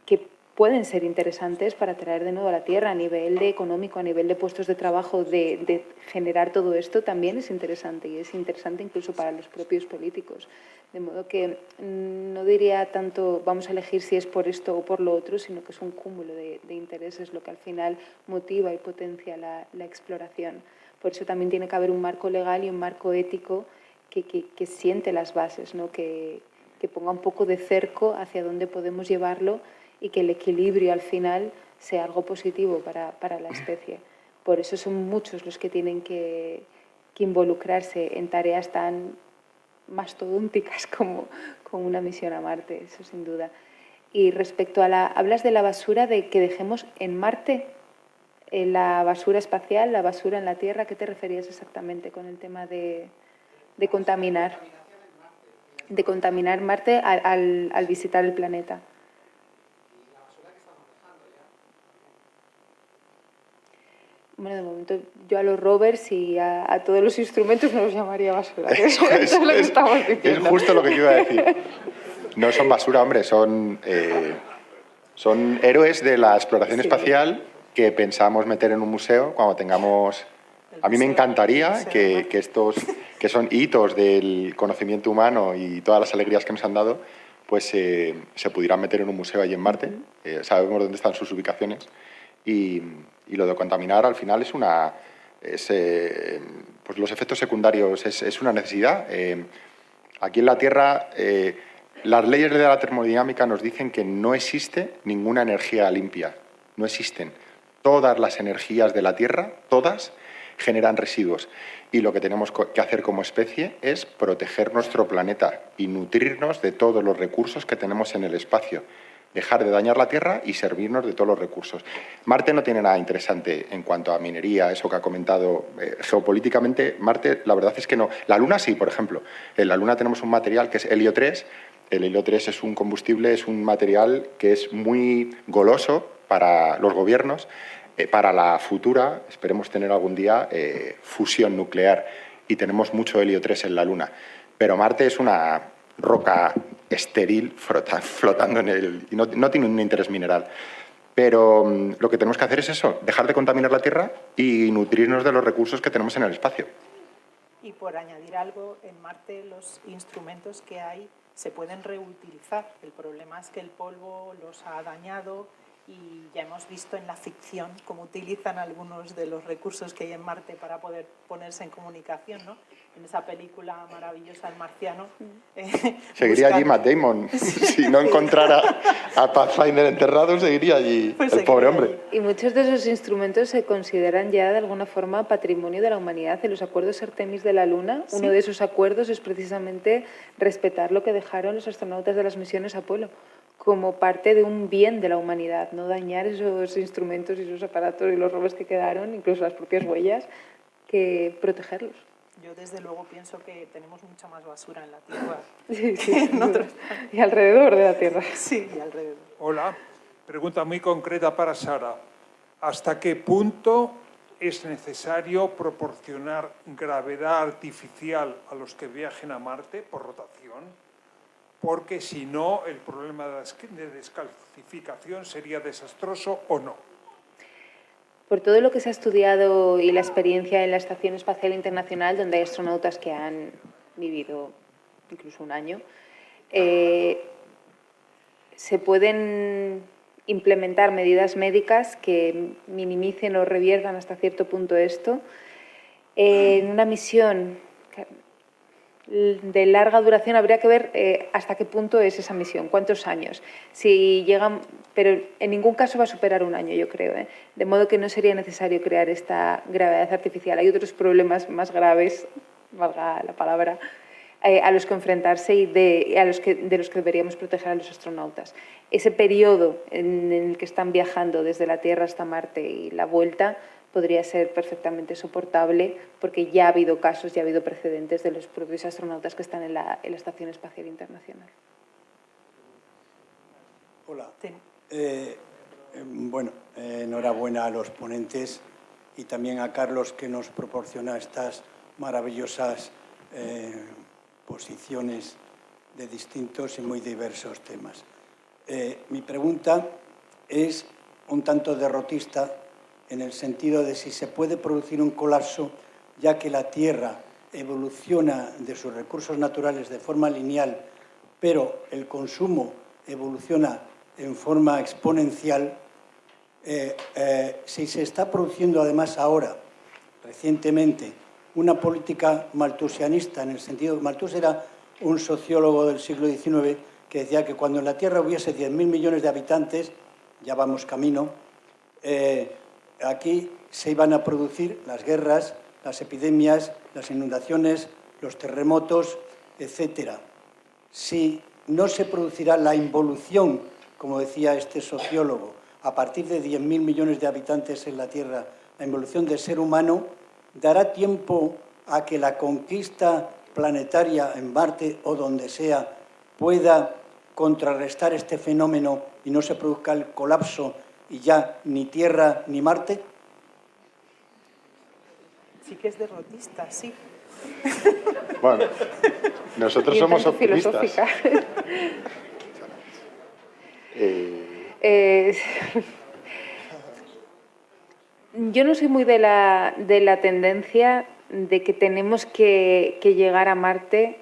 que pueden ser interesantes para traer de nuevo a la Tierra a nivel de económico, a nivel de puestos de trabajo, de generar todo esto también es interesante y es interesante incluso para los propios políticos. De modo que no diría tanto vamos a elegir si es por esto o por lo otro, sino que es un cúmulo de intereses lo que al final motiva y potencia la exploración. Por eso también tiene que haber un marco legal y un marco ético que siente las bases, ¿no? que ponga un poco de cerco hacia dónde podemos llevarlo y que el equilibrio al final sea algo positivo para la especie. Por eso son muchos los que tienen que involucrarse en tareas tan mastodónticas como una misión a Marte, eso sin duda. Y respecto a hablas de la basura de que dejemos en Marte, la basura espacial, la basura en la Tierra, ¿qué te referías exactamente con el tema de contaminar? De contaminar Marte al visitar el planeta. Bueno, de momento yo a los rovers y a todos los instrumentos no los llamaría basura. Eso es lo que estamos diciendo. Es justo lo que yo iba a decir. No son basura, hombre, son héroes de la exploración espacial que pensamos meter en un museo cuando tengamos... A mí me encantaría que estos, que son hitos del conocimiento humano y todas las alegrías que nos han dado, pues se pudieran meter en un museo allí en Marte. Sabemos dónde están sus ubicaciones. Y lo de contaminar al final pues los efectos secundarios es una necesidad. Aquí en la Tierra las leyes de la termodinámica nos dicen que no existe ninguna energía limpia, no existen. Todas las energías de la Tierra, todas, generan residuos. Y lo que tenemos que hacer como especie es proteger nuestro planeta y nutrirnos de todos los recursos que tenemos en el espacio. Dejar de dañar la Tierra y servirnos de todos los recursos. Marte no tiene nada interesante en cuanto a minería, eso que ha comentado geopolíticamente. Marte, la verdad es que no. La Luna sí, por ejemplo. En la Luna tenemos un material que es helio 3. El helio 3 es un combustible, es un material que es muy goloso para los gobiernos. Para la futura, esperemos tener algún día, fusión nuclear. Y tenemos mucho helio 3 en la Luna. Pero Marte es una roca estéril flotando en el... y no tiene un interés mineral. Pero lo que tenemos que hacer es eso, dejar de contaminar la Tierra y nutrirnos de los recursos que tenemos en el espacio. Y por añadir algo, en Marte los instrumentos que hay se pueden reutilizar. El problema es que el polvo los ha dañado y ya hemos visto en la ficción cómo utilizan algunos de los recursos que hay en Marte para poder ponerse en comunicación, ¿no? En esa película maravillosa, El Marciano. Seguiría allí Matt Damon. Si no encontrara a Pathfinder enterrado, seguiría allí Pues el pobre hombre. allí. Y muchos de esos instrumentos se consideran ya de alguna forma patrimonio de la humanidad. En los acuerdos Artemis de la Luna, Sí. uno de esos acuerdos es precisamente respetar lo que dejaron los astronautas de las misiones Apolo como parte de un bien de la humanidad, no dañar esos instrumentos y esos aparatos y los robos que quedaron, incluso las propias huellas, que protegerlos. Yo desde luego pienso que tenemos mucha más basura en la Tierra Sí, que en otros. y alrededor de la Tierra. Sí, y alrededor. Hola, pregunta muy concreta para Sara. ¿Hasta qué punto es necesario proporcionar gravedad artificial a los que viajen a Marte por rotación? Porque si no, el problema de descalcificación sería desastroso o no. Por todo lo que se ha estudiado y la experiencia en la Estación Espacial Internacional, donde hay astronautas que han vivido incluso un año, se pueden implementar medidas médicas que minimicen o reviertan hasta cierto punto esto. En una misión de larga duración habría que ver hasta qué punto es esa misión, cuántos años. Si llegan, pero en ningún caso va a superar un año, yo creo. De modo que no sería necesario crear esta gravedad artificial. Hay otros problemas más graves, valga la palabra, a los que enfrentarse y de los que deberíamos proteger a los astronautas. Ese periodo en el que están viajando desde la Tierra hasta Marte y la vuelta podría ser perfectamente soportable porque ya ha habido casos, ya ha habido precedentes de los propios astronautas que están en la Estación Espacial Internacional. Hola. Sí. Enhorabuena a los ponentes y también a Carlos, que nos proporciona estas maravillosas posiciones de distintos y muy diversos temas. Mi pregunta es un tanto derrotista en el sentido de si se puede producir un colapso, ya que la Tierra evoluciona de sus recursos naturales de forma lineal, pero el consumo evoluciona en forma exponencial. Si se está produciendo además ahora, recientemente, una política malthusianista, en el sentido que Malthus era un sociólogo del siglo XIX que decía que cuando en la Tierra hubiese 10.000 millones de habitantes, ya vamos camino, aquí se iban a producir las guerras, las epidemias, las inundaciones, los terremotos, etc. Si no se producirá la involución, como decía este sociólogo, a partir de 10.000 millones de habitantes en la Tierra, la involución del ser humano, ¿dará tiempo a que la conquista planetaria en Marte o donde sea pueda contrarrestar este fenómeno y no se produzca el colapso y ya ni Tierra ni Marte? Sí que es derrotista, sí. Bueno, nosotros Y un somos tanto optimistas. filosófica. Yo no soy muy de la tendencia de que tenemos que llegar a Marte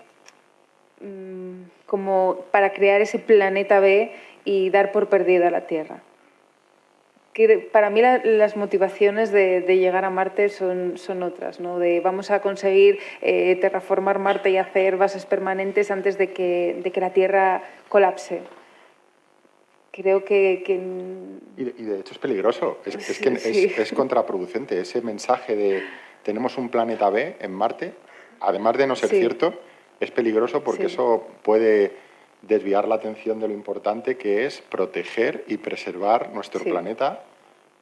como para crear ese planeta B y dar por perdida la Tierra. Para mí las motivaciones de llegar a Marte son otras, ¿no? De vamos a conseguir terraformar Marte y hacer bases permanentes antes de que la Tierra colapse. Creo que... Y de hecho es peligroso, Sí. es contraproducente. Ese mensaje de tenemos un planeta B en Marte, además de no ser Sí. cierto, es peligroso porque Sí. eso puede desviar la atención de lo importante que es proteger y preservar nuestro Sí. planeta,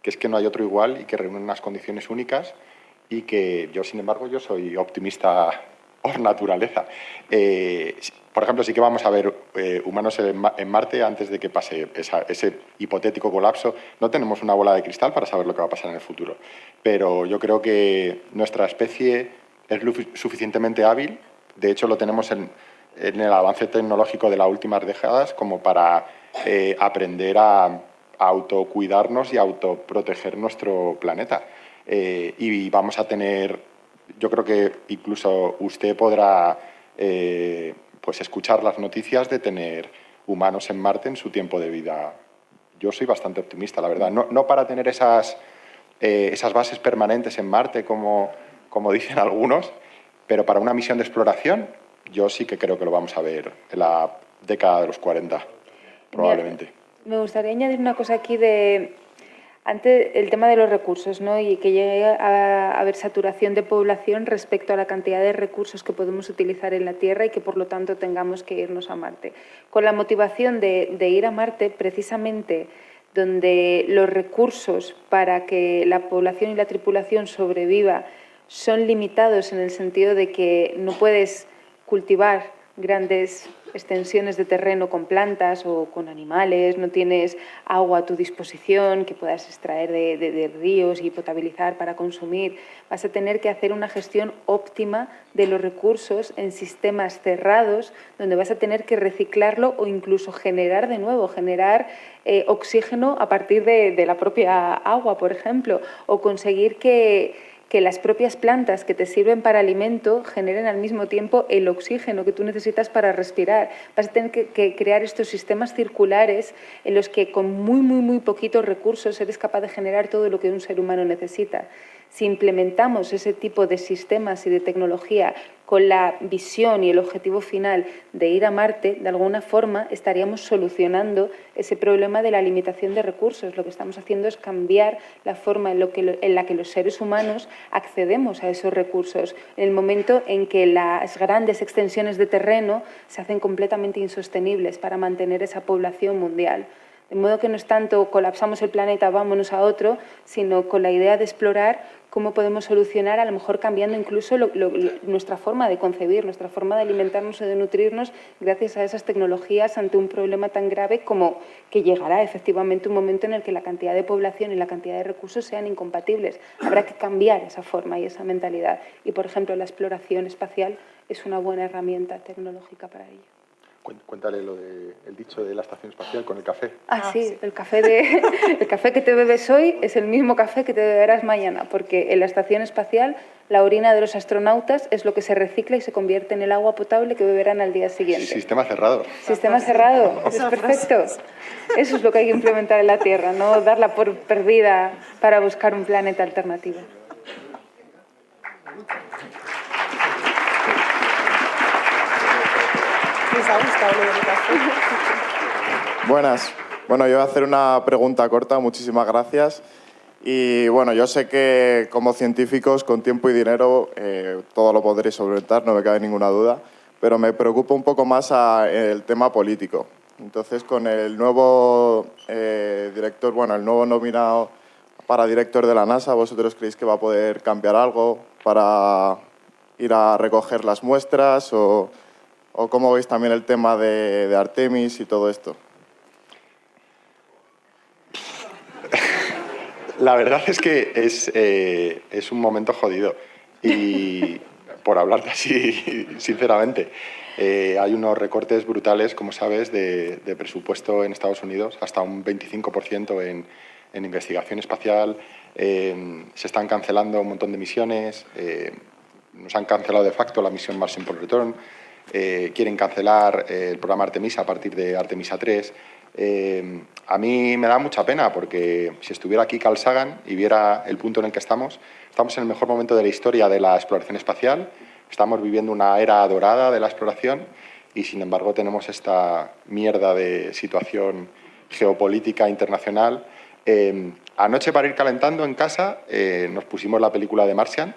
que es que no hay otro igual y que reúne unas condiciones únicas y que yo, sin embargo, yo soy optimista por naturaleza. Por ejemplo, sí que vamos a ver humanos en Marte antes de que pase ese hipotético colapso. No tenemos una bola de cristal para saber lo que va a pasar en el futuro, pero yo creo que nuestra especie es suficientemente hábil, de hecho lo tenemos en el avance tecnológico de las últimas décadas como para aprender a autocuidarnos y autoproteger nuestro planeta. Y vamos a tener, yo creo que incluso usted podrá pues escuchar las noticias de tener humanos en Marte en su tiempo de vida. Yo soy bastante optimista, la verdad. No para tener esas bases permanentes en Marte, como dicen algunos, pero para una misión de exploración, yo sí que creo que lo vamos a ver en la década de los 40, probablemente. Me gustaría añadir una cosa aquí ante el tema de los recursos, ¿no? Y que llegue a haber saturación de población respecto a la cantidad de recursos que podemos utilizar en la Tierra y que, por lo tanto, tengamos que irnos a Marte. Con la motivación de ir a Marte, precisamente, donde los recursos para que la población y la tripulación sobreviva son limitados en el sentido de que no puedes cultivar grandes extensiones de terreno con plantas o con animales, no tienes agua a tu disposición que puedas extraer de ríos y potabilizar para consumir. Vas a tener que hacer una gestión óptima de los recursos en sistemas cerrados donde vas a tener que reciclarlo o incluso generar de nuevo, generar oxígeno a partir de la propia agua, por ejemplo, o conseguir que las propias plantas que te sirven para alimento generen al mismo tiempo el oxígeno que tú necesitas para respirar. Vas a tener que crear estos sistemas circulares en los que con muy poquitos recursos eres capaz de generar todo lo que un ser humano necesita. Si implementamos ese tipo de sistemas y de tecnología con la visión y el objetivo final de ir a Marte, de alguna forma estaríamos solucionando ese problema de la limitación de recursos. Lo que estamos haciendo es cambiar la forma en la que los seres humanos accedemos a esos recursos, en el momento en que las grandes extensiones de terreno se hacen completamente insostenibles para mantener esa población mundial. De modo que no es tanto colapsamos el planeta, vámonos a otro, sino con la idea de explorar cómo podemos solucionar, a lo mejor cambiando incluso nuestra forma de concebir, nuestra forma de alimentarnos o de nutrirnos gracias a esas tecnologías ante un problema tan grave como que llegará efectivamente un momento en el que la cantidad de población y la cantidad de recursos sean incompatibles. Habrá que cambiar esa forma y esa mentalidad. Y, por ejemplo, la exploración espacial es una buena herramienta tecnológica para ello. Cuéntale el dicho de la estación espacial con el café. Sí. El café que te bebes hoy es el mismo café que te beberás mañana, porque en la estación espacial la orina de los astronautas es lo que se recicla y se convierte en el agua potable que beberán al día siguiente. Sistema cerrado. Sistema cerrado, es perfecto. Eso es lo que hay que implementar en la Tierra, no darla por perdida para buscar un planeta alternativo. Buenas. Bueno, yo voy a hacer una pregunta corta, muchísimas gracias. Y bueno, yo sé que como científicos, con tiempo y dinero, todo lo podréis solventar, no me cabe ninguna duda, pero me preocupa un poco más el tema político. Entonces, con el nuevo director, el nuevo nominado para director de la NASA, ¿vosotros creéis que va a poder cambiar algo para ir a recoger las muestras o cómo veis también el tema de Artemis y todo esto? La verdad es que es un momento jodido y, por hablarte así sinceramente, hay unos recortes brutales, como sabes, de presupuesto en Estados Unidos, hasta un 25% en investigación espacial. Se están cancelando un montón de misiones, nos han cancelado de facto la misión Mars Sample Return. Quieren cancelar el programa Artemisa a partir de Artemisa 3. A mí me da mucha pena porque si estuviera aquí Carl Sagan y viera el punto en el que estamos en el mejor momento de la historia de la exploración espacial, estamos viviendo una era dorada de la exploración y sin embargo tenemos esta mierda de situación geopolítica internacional. Anoche, para ir calentando en casa, nos pusimos la película de Martian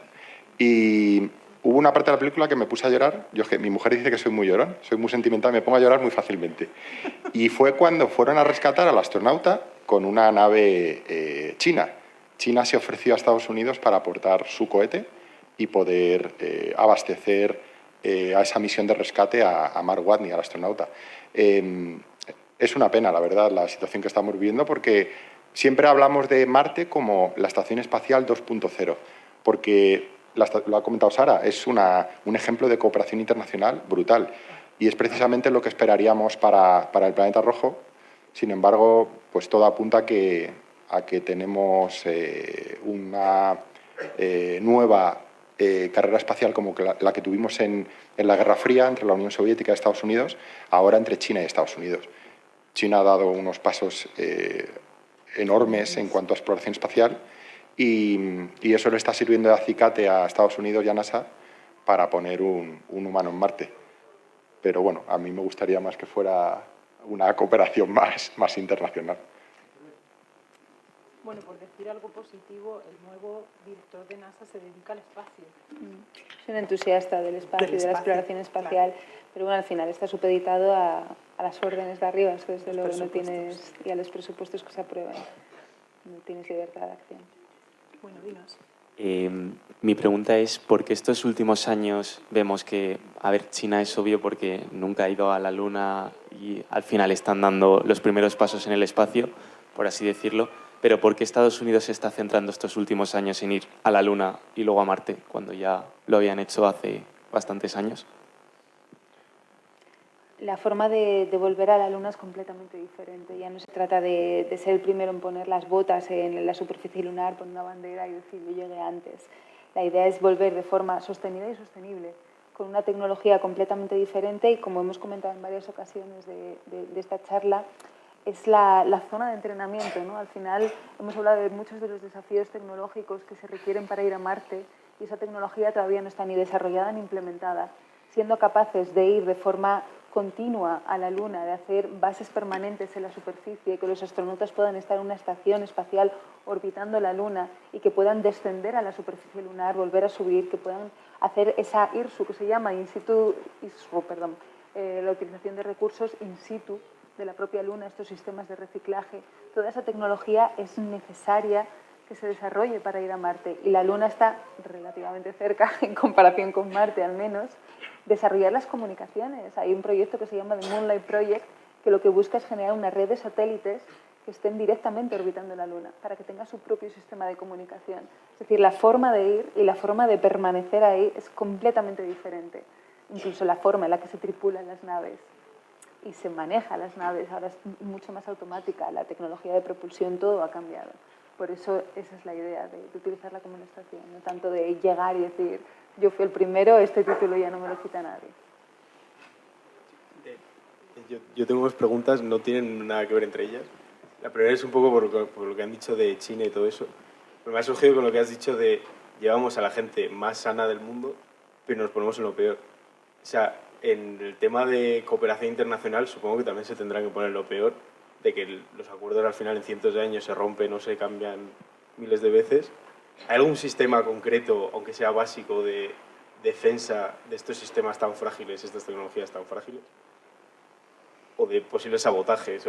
y hubo una parte de la película que me puse a llorar. Mi mujer dice que soy muy llorón, soy muy sentimental, me pongo a llorar muy fácilmente. Y fue cuando fueron a rescatar al astronauta con una nave china. China se ofreció a Estados Unidos para aportar su cohete y poder abastecer a esa misión de rescate a Mark Watney, al astronauta. Es una pena, la verdad, la situación que estamos viviendo, porque siempre hablamos de Marte como la Estación Espacial 2.0, porque lo ha comentado Sara, es un ejemplo de cooperación internacional brutal y es precisamente lo que esperaríamos para el planeta rojo. Sin embargo, pues todo apunta a que tenemos una nueva carrera espacial como la que tuvimos en la Guerra Fría entre la Unión Soviética y Estados Unidos, ahora entre China y Estados Unidos. China ha dado unos pasos enormes en cuanto a exploración espacial y eso le está sirviendo de acicate a Estados Unidos y a NASA para poner un humano en Marte. Pero bueno, a mí me gustaría más que fuera una cooperación más internacional. Bueno, por decir algo positivo, el nuevo director de NASA se dedica al espacio. Es un entusiasta del espacio, de la exploración espacial, claro. pero bueno, al final está supeditado a las órdenes de arriba, eso desde luego no tienes, presupuestos. y a los presupuestos que se aprueban. No tienes libertad de acción. Bueno, dinos. Mi pregunta es, ¿por qué estos últimos años vemos que, a ver, China es obvio porque nunca ha ido a la Luna y al final están dando los primeros pasos en el espacio, por así decirlo, pero ¿por qué Estados Unidos se está centrando estos últimos años en ir a la Luna y luego a Marte, cuando ya lo habían hecho hace bastantes años? La forma de volver a la Luna es completamente diferente. Ya no se trata de ser el primero en poner las botas en la superficie lunar, poner una bandera y decir yo llegué antes. La idea es volver de forma sostenida y sostenible, con una tecnología completamente diferente y, como hemos comentado en varias ocasiones de esta charla, es la zona de entrenamiento, ¿no? Al final hemos hablado de muchos de los desafíos tecnológicos que se requieren para ir a Marte y esa tecnología todavía no está ni desarrollada ni implementada. Siendo capaces de ir de forma continua a la Luna, de hacer bases permanentes en la superficie, que los astronautas puedan estar en una estación espacial orbitando la Luna y que puedan descender a la superficie lunar, volver a subir, que puedan hacer esa IRSU, que se llama la utilización de recursos in situ de la propia Luna, estos sistemas de reciclaje. Toda esa tecnología es necesaria que se desarrolle para ir a Marte y la Luna está relativamente cerca, en comparación con Marte al menos, desarrollar las comunicaciones. Hay un proyecto que se llama The Moonlight Project que lo que busca es generar una red de satélites que estén directamente orbitando la Luna para que tenga su propio sistema de comunicación. Es decir, la forma de ir y la forma de permanecer ahí es completamente diferente. Incluso la forma en la que se tripulan las naves y se maneja las naves ahora es mucho más automática. La tecnología de propulsión, todo ha cambiado. Por eso esa es la idea de utilizar la comunicación, no tanto de llegar y decir yo fui el primero, este título ya no me lo quita nadie. Yo tengo unas preguntas, no tienen nada que ver entre ellas. La primera es un poco por lo que han dicho de China y todo eso. Pero me ha surgido con lo que has dicho de llevamos a la gente más sana del mundo, pero nos ponemos en lo peor. O sea, en el tema de cooperación internacional supongo que también se tendrán que poner lo peor, de que los acuerdos al final en cientos de años se rompen o se cambian miles de veces. ¿Hay algún sistema concreto, aunque sea básico, de defensa de estos sistemas tan frágiles, estas tecnologías tan frágiles? ¿O de posibles sabotajes?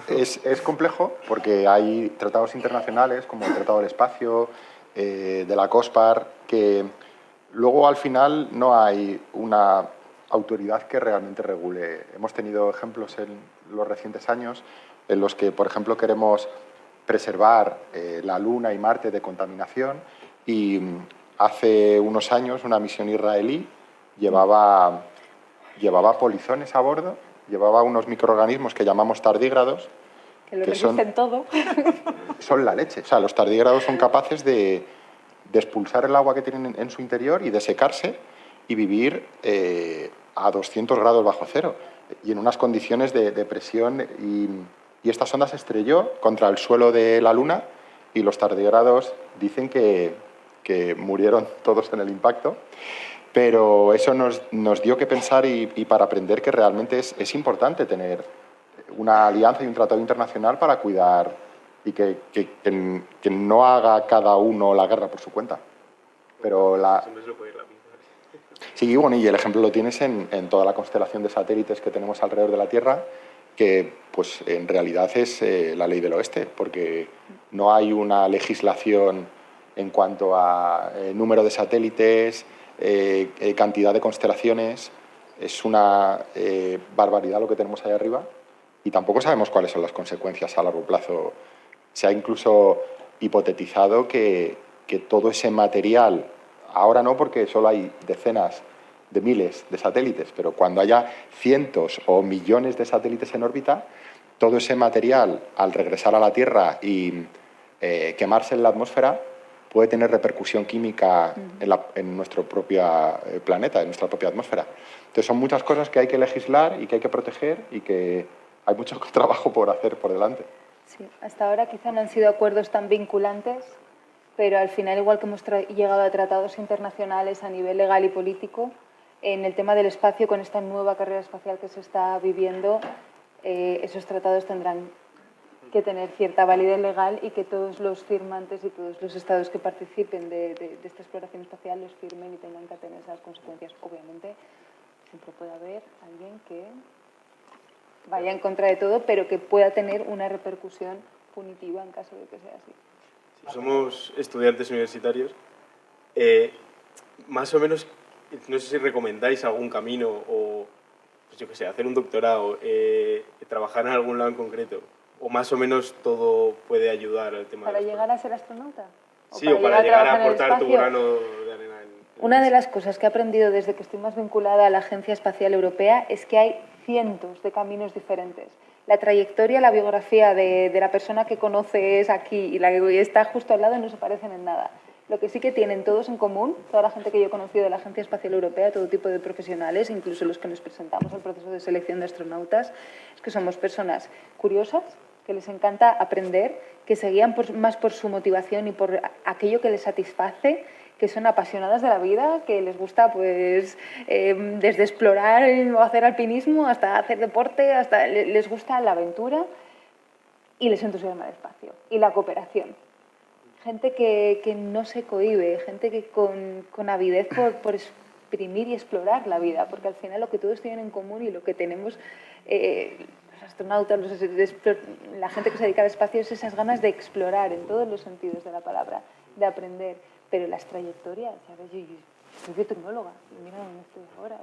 Es complejo porque hay tratados internacionales como el Tratado del Espacio, de la COSPAR, que luego al final no hay una autoridad que realmente regule. Hemos tenido ejemplos en los recientes años en los que, por ejemplo, queremos preservar la Luna y Marte de contaminación y hace unos años una misión israelí llevaba polizones a bordo, llevaba unos microorganismos que llamamos tardígrados. Que lo resisten todo. Son la leche. O sea, los tardígrados son capaces de expulsar el agua que tienen en su interior y de secarse y vivir a 200 grados bajo cero y en unas condiciones de presión y esta sonda se estrelló contra el suelo de la Luna y los tardígrados dicen que murieron todos en el impacto, pero eso nos dio que pensar y para aprender que realmente es importante tener una alianza y un tratado internacional para cuidar y que no haga cada uno la guerra por su cuenta. Pero sí, bueno, y el ejemplo lo tienes en toda la constelación de satélites que tenemos alrededor de la Tierra, que pues en realidad es la ley del oeste, porque no hay una legislación en cuanto a número de satélites, cantidad de constelaciones. Es una barbaridad lo que tenemos ahí arriba y tampoco sabemos cuáles son las consecuencias a largo plazo. Se ha incluso hipotetizado que todo ese material, ahora no porque solo hay decenas de miles de satélites, pero cuando haya cientos o millones de satélites en órbita, todo ese material, al regresar a la Tierra y quemarse en la atmósfera, puede tener repercusión química en nuestro propio planeta, en nuestra propia atmósfera. Entonces son muchas cosas que hay que legislar y que hay que proteger y que hay mucho trabajo por hacer por delante. Sí, hasta ahora quizá no han sido acuerdos tan vinculantes, pero al final, igual que hemos llegado a tratados internacionales a nivel legal y político, en el tema del espacio, con esta nueva carrera espacial que se está viviendo, esos tratados tendrán que tener cierta validez legal y que todos los firmantes y todos los estados que participen de esta exploración espacial los firmen y tengan que tener esas consecuencias. Obviamente, siempre puede haber alguien que vaya en contra de todo, pero que pueda tener una repercusión punitiva en caso de que sea así. Si somos estudiantes universitarios, más o menos, no sé si recomendáis algún camino o, pues yo qué sé, hacer un doctorado, trabajar en algún lado en concreto, o más o menos todo puede ayudar al tema. ¿Para llegar a ser astronauta? Sí, o para llegar a aportar tu grano de arena. Una de las cosas que he aprendido desde que estoy más vinculada a la Agencia Espacial Europea es que hay cientos de caminos diferentes. La trayectoria, la biografía de la persona que conoces aquí y la que está justo al lado no se parecen en nada. Lo que sí que tienen todos en común, toda la gente que yo he conocido de la Agencia Espacial Europea, todo tipo de profesionales, incluso los que nos presentamos al proceso de selección de astronautas, es que somos personas curiosas, que les encanta aprender, que se guían más por su motivación y por aquello que les satisface, que son apasionadas de la vida, que les gusta pues desde explorar o hacer alpinismo hasta hacer deporte, hasta les gusta la aventura y les entusiasma el espacio y la cooperación. Gente que no se cohíbe, gente que con avidez por exprimir y explorar la vida, porque al final lo que todos tienen en común y lo que tenemos los astronautas, la gente que se dedica al espacio es esas ganas de explorar en todos los sentidos de la palabra, de aprender. Pero las trayectorias, ¿sabes? Yo soy biotecnóloga y mira dónde estoy ahora.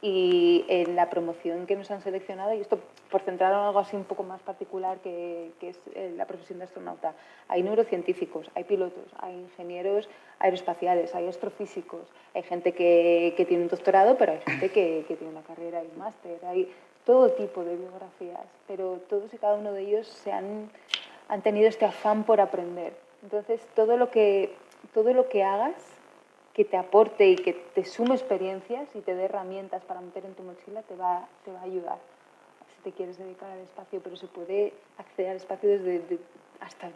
Y en la promoción que nos han seleccionado, y esto por centrar en algo así un poco más particular que es la profesión de astronauta, hay neurocientíficos, hay pilotos, hay ingenieros aeroespaciales, hay astrofísicos, hay gente que tiene un doctorado, pero hay gente que tiene una carrera y un máster, hay todo tipo de biografías, pero todos y cada uno de ellos han tenido este afán por aprender. Entonces, todo lo que hagas que te aporte y que te sume experiencias y te dé herramientas para meter en tu mochila te va a ayudar si te quieres dedicar al espacio, pero se puede acceder al espacio desde hasta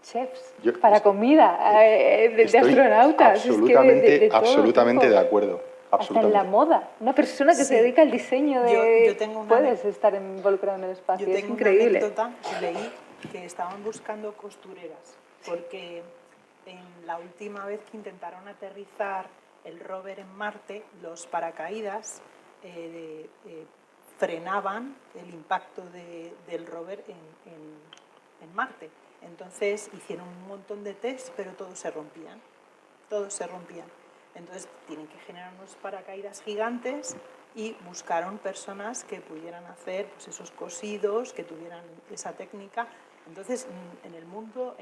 chefs para comida, de astronautas. Absolutamente de acuerdo. Hasta en la moda. Una persona que se dedica al diseño puedes estar involucrada en el espacio. Yo tengo una anécdota que leí que estaban buscando costureras porque en la última vez que intentaron aterrizar el rover en Marte, los paracaídas frenaban el impacto del rover en Marte. Entonces hicieron un montón de tests, pero todos se rompían. Entonces tienen que generar unos paracaídas gigantes y buscaron personas que pudieran hacer pues, esos cosidos, que tuvieran esa técnica. Entonces, en el mundo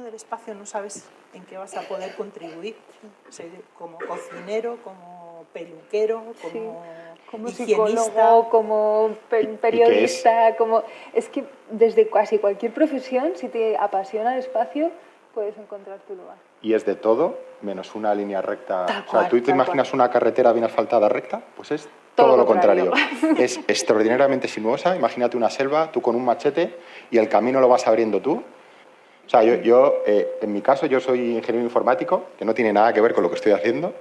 del espacio no sabes en qué vas a poder contribuir, como cocinero, como peluquero, como psicólogo, como periodista, es que desde casi cualquier profesión, si te apasiona el espacio, puedes encontrar tu lugar. Y es de todo, menos una línea recta. ¿Tú te imaginas una carretera bien asfaltada recta? Pues es todo lo contrario. Es extraordinariamente sinuosa. Imagínate una selva, tú con un machete y el camino lo vas abriendo tú. O sea, en mi caso, yo soy ingeniero informático, que no tiene nada que ver con lo que estoy haciendo.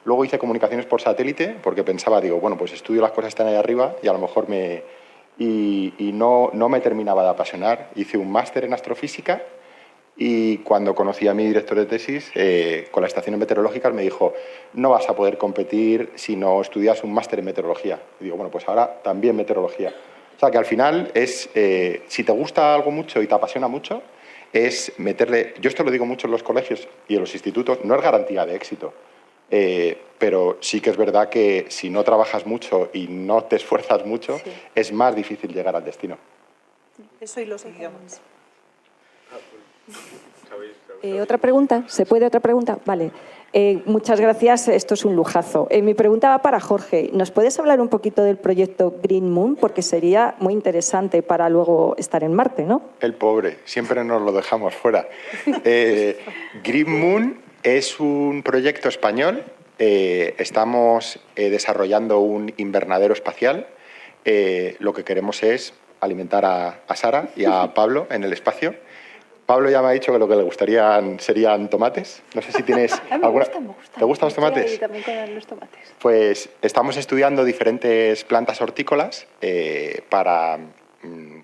Luego hice comunicaciones por satélite, porque pensaba, bueno, pues estudio las cosas que están ahí arriba y a lo mejor no me terminaba de apasionar. Hice un máster en astrofísica. Y cuando conocí a mi director de tesis, con las estaciones meteorológicas, me dijo, no vas a poder competir si no estudias un máster en meteorología. Y digo, bueno, pues ahora también meteorología. O sea, que al final es, si te gusta algo mucho y te apasiona mucho, es meterle... Yo esto lo digo mucho en los colegios y en los institutos, no es garantía de éxito, pero sí que es verdad que si no trabajas mucho y no te esfuerzas mucho, es más difícil llegar al destino. Eso y los idiomas. ¿Sabéis? ¿Otra pregunta? ¿Se puede otra pregunta? Vale. Muchas gracias, esto es un lujazo. Mi pregunta va para Jorge. ¿Nos puedes hablar un poquito del proyecto Green Moon? Porque sería muy interesante para luego estar en Marte, ¿no? El pobre, siempre nos lo dejamos fuera. Green Moon es un proyecto español. Estamos desarrollando un invernadero espacial. Lo que queremos es alimentar a Sara y a Pablo en el espacio. Pablo ya me ha dicho que lo que le gustarían serían tomates. No sé si tienes alguna... Me gusta. ¿Te gustan los tomates? Sí, también con los tomates. Pues estamos estudiando diferentes plantas hortícolas para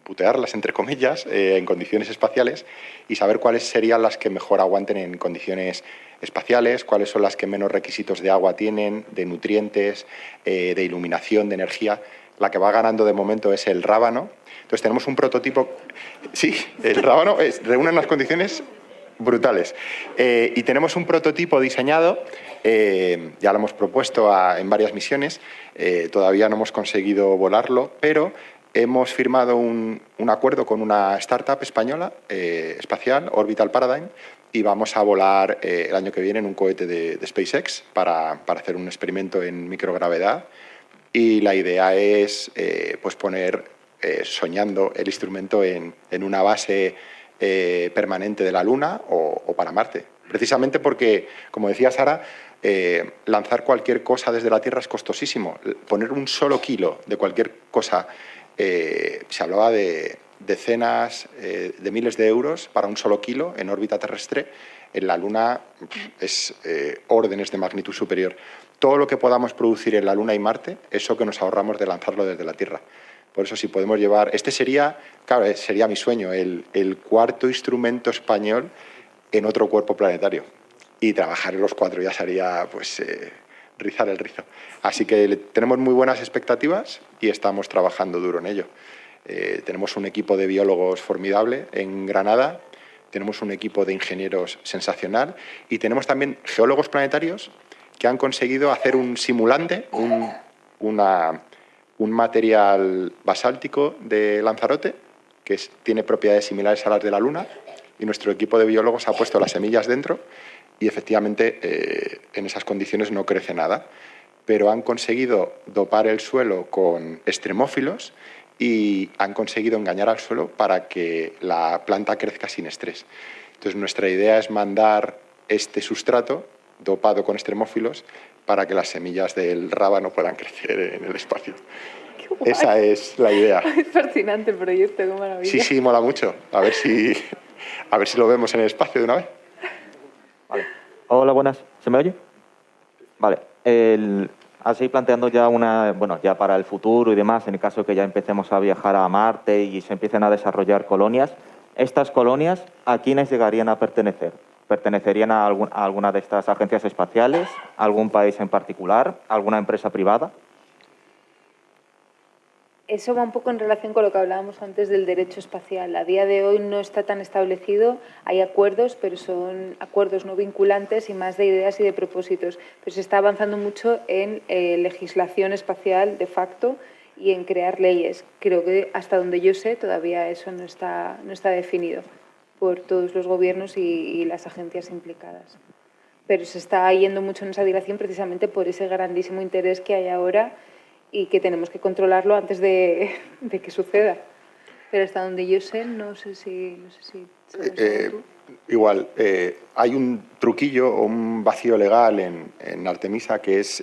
putearlas, entre comillas, en condiciones espaciales y saber cuáles serían las que mejor aguanten en condiciones espaciales, cuáles son las que menos requisitos de agua tienen, de nutrientes, de iluminación, de energía. La que va ganando de momento es el rábano. Entonces tenemos un prototipo... Sí, el rábano reúne unas condiciones brutales. Y tenemos un prototipo diseñado, ya lo hemos propuesto en varias misiones, todavía no hemos conseguido volarlo, pero hemos firmado un acuerdo con una startup española espacial, Orbital Paradigm, y vamos a volar el año que viene en un cohete de SpaceX para hacer un experimento en microgravedad. Y la idea es pues poner, soñando, el instrumento en una base permanente de la Luna o para Marte. Precisamente porque, como decía Sara, lanzar cualquier cosa desde la Tierra es costosísimo. Poner un solo kilo de cualquier cosa, se hablaba de decenas de miles de euros para un solo kilo en órbita terrestre. En la Luna es órdenes de magnitud superior. Todo lo que podamos producir en la Luna y Marte, eso que nos ahorramos de lanzarlo desde la Tierra. Por eso, si podemos llevar... Este sería, claro, sería mi sueño, el cuarto instrumento español en otro cuerpo planetario. Y trabajar en los cuatro ya sería, pues, rizar el rizo. Así que tenemos muy buenas expectativas y estamos trabajando duro en ello. Tenemos un equipo de biólogos formidable en Granada, tenemos un equipo de ingenieros sensacional y tenemos también geólogos planetarios que han conseguido hacer un simulante, un material basáltico de Lanzarote, que tiene propiedades similares a las de la Luna, y nuestro equipo de biólogos ha puesto las semillas dentro y efectivamente en esas condiciones no crece nada. Pero han conseguido dopar el suelo con extremófilos y han conseguido engañar al suelo para que la planta crezca sin estrés. Entonces nuestra idea es mandar este sustrato dopado con extremófilos para que las semillas del rábano puedan crecer en el espacio. Esa es la idea. Es fascinante el proyecto, qué maravilla. Sí, sí, mola mucho. A ver si lo vemos en el espacio de una vez. Vale. Hola, buenas. ¿Se me oye? Vale. Así planteando ya ya para el futuro y demás, en el caso de que ya empecemos a viajar a Marte y se empiecen a desarrollar colonias, ¿estas colonias a quiénes llegarían a pertenecer? ¿Pertenecerían a alguna de estas agencias espaciales? ¿A algún país en particular? ¿A alguna empresa privada? Eso va un poco en relación con lo que hablábamos antes del derecho espacial. A día de hoy no está tan establecido, hay acuerdos, pero son acuerdos no vinculantes y más de ideas y de propósitos. Pero se está avanzando mucho en legislación espacial de facto y en crear leyes. Creo que hasta donde yo sé todavía eso no está definido por todos los gobiernos y las agencias implicadas. Pero se está yendo mucho en esa dirección precisamente por ese grandísimo interés que hay ahora y que tenemos que controlarlo antes de que suceda. Pero hasta donde yo sé, no sé si sabes tú. Igual, hay un truquillo o un vacío legal en Artemisa que es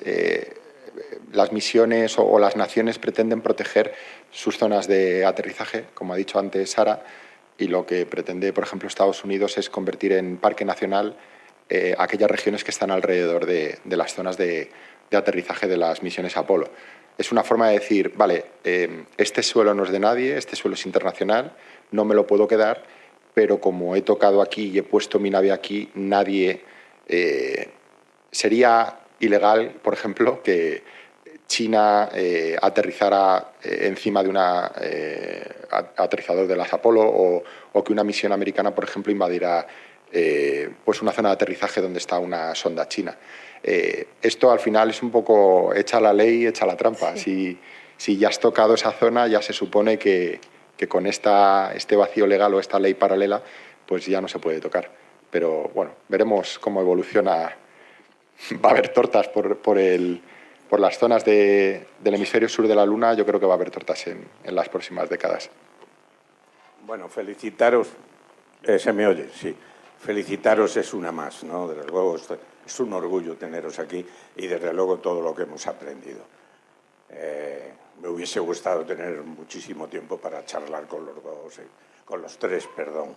las misiones o las naciones pretenden proteger sus zonas de aterrizaje, como ha dicho antes Sara, y lo que pretende, por ejemplo, Estados Unidos es convertir en parque nacional aquellas regiones que están alrededor de las zonas de aterrizaje de las misiones Apolo. Es una forma de decir, vale, este suelo no es de nadie, este suelo es internacional, no me lo puedo quedar, pero como he tocado aquí y he puesto mi nave aquí, nadie... sería ilegal, por ejemplo, que China aterrizara encima de un aterrizador de las Apolo o que una misión americana, por ejemplo, invadiera pues una zona de aterrizaje donde está una sonda china. Esto al final es un poco echa la ley, echa la trampa. Sí. Si ya has tocado esa zona, ya se supone que con este vacío legal o esta ley paralela, pues ya no se puede tocar. pero bueno, veremos cómo evoluciona. Va a haber tortas por las zonas del hemisferio sur de la Luna, yo creo que va a haber tortas en las próximas décadas. Bueno, felicitaros, se me oye, sí. Felicitaros es una más, ¿no? Desde luego es un orgullo teneros aquí y desde luego todo lo que hemos aprendido. Me hubiese gustado tener muchísimo tiempo para charlar con los tres, perdón.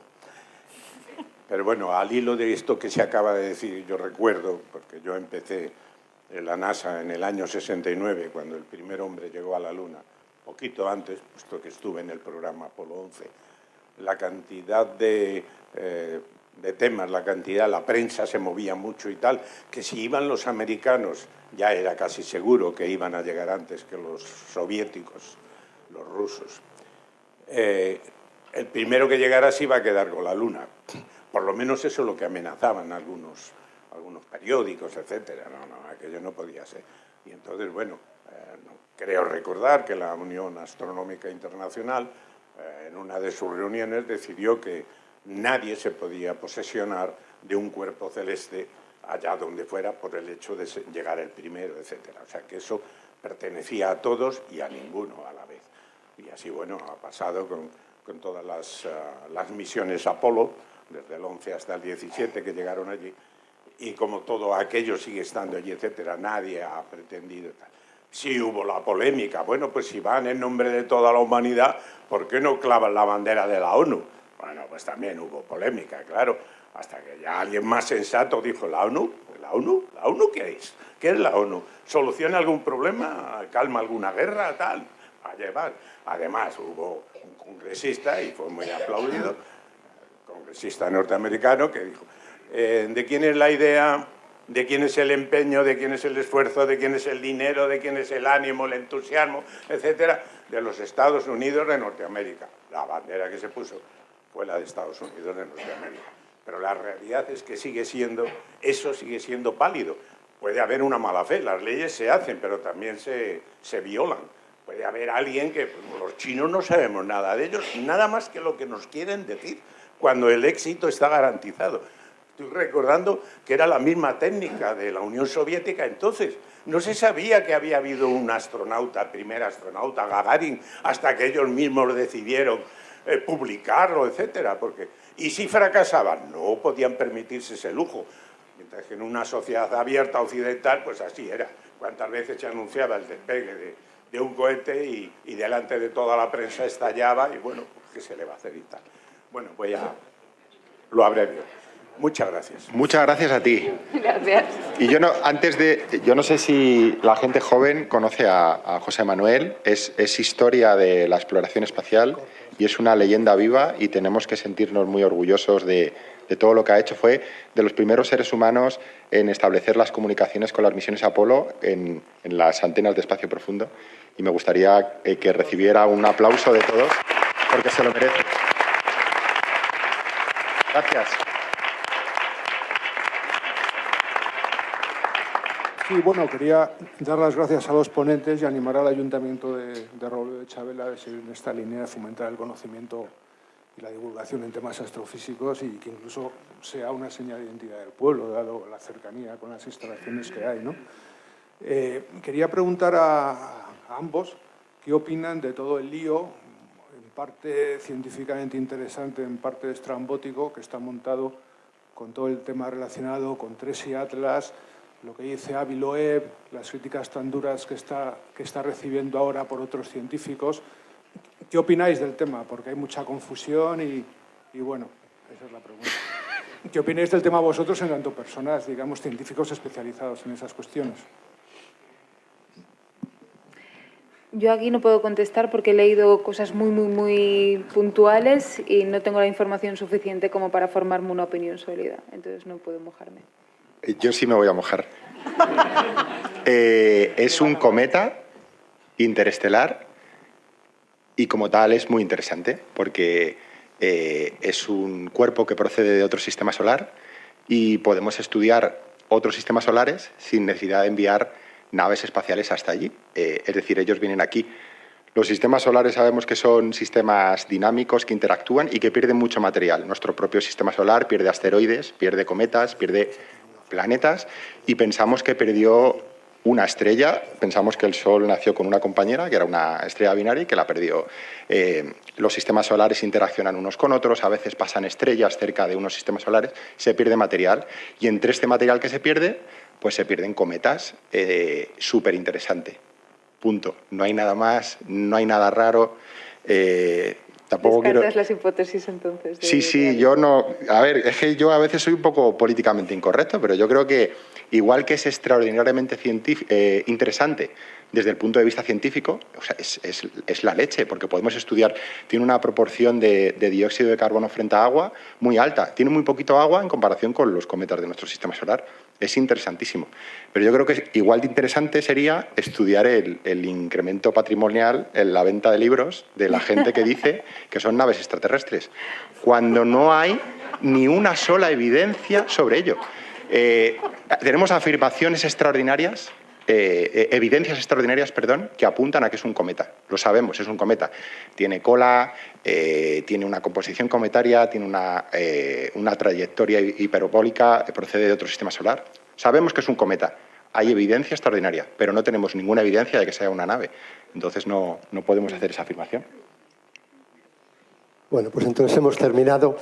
Pero bueno, al hilo de esto que se acaba de decir, yo recuerdo, porque yo empecé en la NASA en el año 69, cuando el primer hombre llegó a la Luna, poquito antes, puesto que estuve en el programa Apolo 11, la cantidad de temas, la prensa se movía mucho y tal, que si iban los americanos ya era casi seguro que iban a llegar antes que los soviéticos, los rusos. El primero que llegara se iba a quedar con la Luna. Por lo menos eso es lo que amenazaban algunos periódicos, etcétera. No, aquello no podía ser. Y entonces, bueno, creo recordar que la Unión Astronómica Internacional, en una de sus reuniones, decidió que nadie se podía posesionar de un cuerpo celeste allá donde fuera por el hecho de llegar el primero, etcétera. O sea, que eso pertenecía a todos y a ninguno a la vez. Y así, bueno, ha pasado con todas las misiones Apolo, desde el 11 hasta el 17 que llegaron allí, y como todo aquello sigue estando allí, etcétera, nadie ha pretendido tal. Sí hubo la polémica, bueno, pues si van en nombre de toda la humanidad, ¿por qué no clavan la bandera de la ONU? Bueno, pues también hubo polémica, claro, hasta que ya alguien más sensato dijo, ¿la ONU? ¿La ONU? ¿La ONU qué es? ¿Qué es la ONU? ¿Soluciona algún problema? ¿Calma alguna guerra? Tal. A llevar. Además, hubo un congresista, y fue muy aplaudido, congresista norteamericano, que dijo, ¿de quién es la idea? ¿De quién es el empeño? ¿De quién es el esfuerzo? ¿De quién es el dinero? ¿De quién es el ánimo, el entusiasmo, etcétera? De los Estados Unidos de Norteamérica. La bandera que se puso fue la de Estados Unidos de Norteamérica. Pero la realidad es que eso sigue siendo pálido. Puede haber una mala fe, las leyes se hacen, pero también se violan. Puede haber alguien que, pues, los chinos no sabemos nada de ellos, nada más que lo que nos quieren decir, cuando el éxito está garantizado. Estoy recordando que era la misma técnica de la Unión Soviética entonces. No se sabía que había habido un astronauta, primer astronauta, Gagarin, hasta que ellos mismos decidieron publicarlo, etcétera. Y si fracasaban, no podían permitirse ese lujo. Mientras que en una sociedad abierta occidental, pues así era. Cuántas veces se anunciaba el despegue de un cohete y delante de toda la prensa estallaba y bueno, ¿qué se le va a hacer y tal? Bueno, lo abrevio. Muchas gracias. Muchas gracias a ti. Gracias. Y yo no sé si la gente joven conoce a José Manuel, es historia de la exploración espacial y es una leyenda viva y tenemos que sentirnos muy orgullosos de todo lo que ha hecho. Fue de los primeros seres humanos en establecer las comunicaciones con las misiones Apolo en las antenas de espacio profundo y me gustaría que recibiera un aplauso de todos porque se lo merece. Gracias. Sí, bueno, quería dar las gracias a los ponentes y animar al Ayuntamiento de Robledo de Chabela a seguir en esta línea de fomentar el conocimiento y la divulgación en temas astrofísicos y que incluso sea una señal de identidad del pueblo, dado la cercanía con las instalaciones que hay, ¿no? Quería preguntar a ambos qué opinan de todo el lío, en parte científicamente interesante, en parte estrambótico, que está montado con todo el tema relacionado con TRESI Atlas, lo que dice Avi Loeb, las críticas tan duras que está recibiendo ahora por otros científicos. ¿Qué opináis del tema? Porque hay mucha confusión y bueno, esa es la pregunta. ¿Qué opináis del tema vosotros en tanto personas, digamos, científicos especializados en esas cuestiones? Yo aquí no puedo contestar porque he leído cosas muy puntuales y no tengo la información suficiente como para formarme una opinión sólida. Entonces no puedo mojarme. Yo sí me voy a mojar. Es un cometa interestelar y como tal es muy interesante porque es un cuerpo que procede de otro sistema solar y podemos estudiar otros sistemas solares sin necesidad de enviar naves espaciales hasta allí. Es decir, ellos vienen aquí. Los sistemas solares sabemos que son sistemas dinámicos que interactúan y que pierden mucho material. Nuestro propio sistema solar pierde asteroides, pierde cometas, pierde planetas y pensamos que perdió una estrella. Pensamos que el Sol nació con una compañera, que era una estrella binaria, y que la perdió. Los sistemas solares interaccionan unos con otros, a veces pasan estrellas cerca de unos sistemas solares, se pierde material. Y entre este material que se pierde, pues se pierden cometas. Súper interesante. Punto. No hay nada más, no hay nada raro. Tampoco ¿Descartas las hipótesis entonces? Sí, yo no... A ver, es que yo a veces soy un poco políticamente incorrecto, pero yo creo que igual que es extraordinariamente interesante desde el punto de vista científico, o sea, es la leche, porque podemos estudiar, tiene una proporción de dióxido de carbono frente a agua muy alta, tiene muy poquito agua en comparación con los cometas de nuestro sistema solar. Es interesantísimo. Pero yo creo que igual de interesante sería estudiar el incremento patrimonial en la venta de libros de la gente que dice que son naves extraterrestres, cuando no hay ni una sola evidencia sobre ello. Tenemos afirmaciones extraordinarias, evidencias extraordinarias, perdón, que apuntan a que es un cometa. Lo sabemos, es un cometa. Tiene cola, tiene una composición cometaria, tiene una trayectoria hiperbólica, procede de otro sistema solar. Sabemos que es un cometa. Hay evidencia extraordinaria, pero no tenemos ninguna evidencia de que sea una nave. Entonces no podemos hacer esa afirmación. Bueno, pues entonces hemos terminado.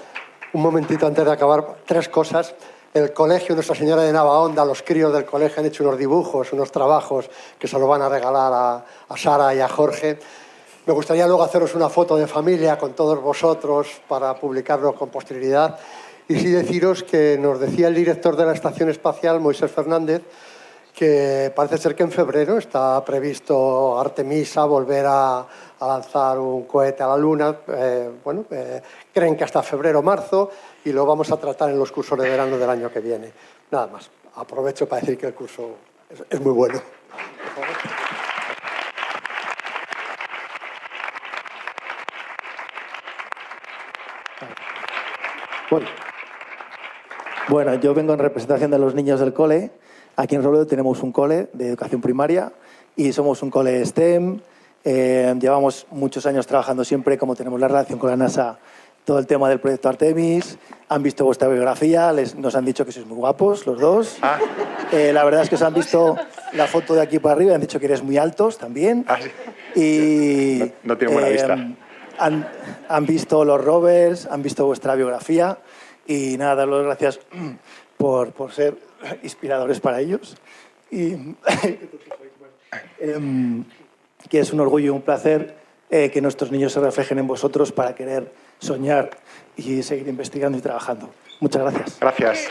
Un momentito antes de acabar, 3 cosas. El colegio Nuestra Señora de Navahonda, los críos del colegio han hecho unos dibujos, unos trabajos que se los van a regalar a Sara y a Jorge. Me gustaría luego haceros una foto de familia con todos vosotros para publicarlo con posterioridad. Y sí deciros que nos decía el director de la Estación Espacial, Moisés Fernández, que parece ser que en febrero está previsto Artemisa volver a lanzar un cohete a la Luna. Creen que hasta febrero o marzo, y lo vamos a tratar en los cursos de verano del año que viene. Nada más. Aprovecho para decir que el curso es muy bueno. Bueno, yo vengo en representación de los niños del cole. Aquí en Robledo tenemos un cole de educación primaria y somos un cole STEM. Llevamos muchos años trabajando siempre, como tenemos la relación con la NASA, todo el tema del proyecto Artemis. Han visto vuestra biografía, nos han dicho que sois muy guapos los dos. La verdad es que os han visto la foto de aquí para arriba y han dicho que eres muy altos también. Sí. Y no tiene buena vista. Han visto los rovers, han visto vuestra biografía y nada, daros las gracias por ser inspiradores para ellos. Y que es un orgullo y un placer que nuestros niños se reflejen en vosotros para querer soñar y seguir investigando y trabajando. Muchas gracias. Gracias.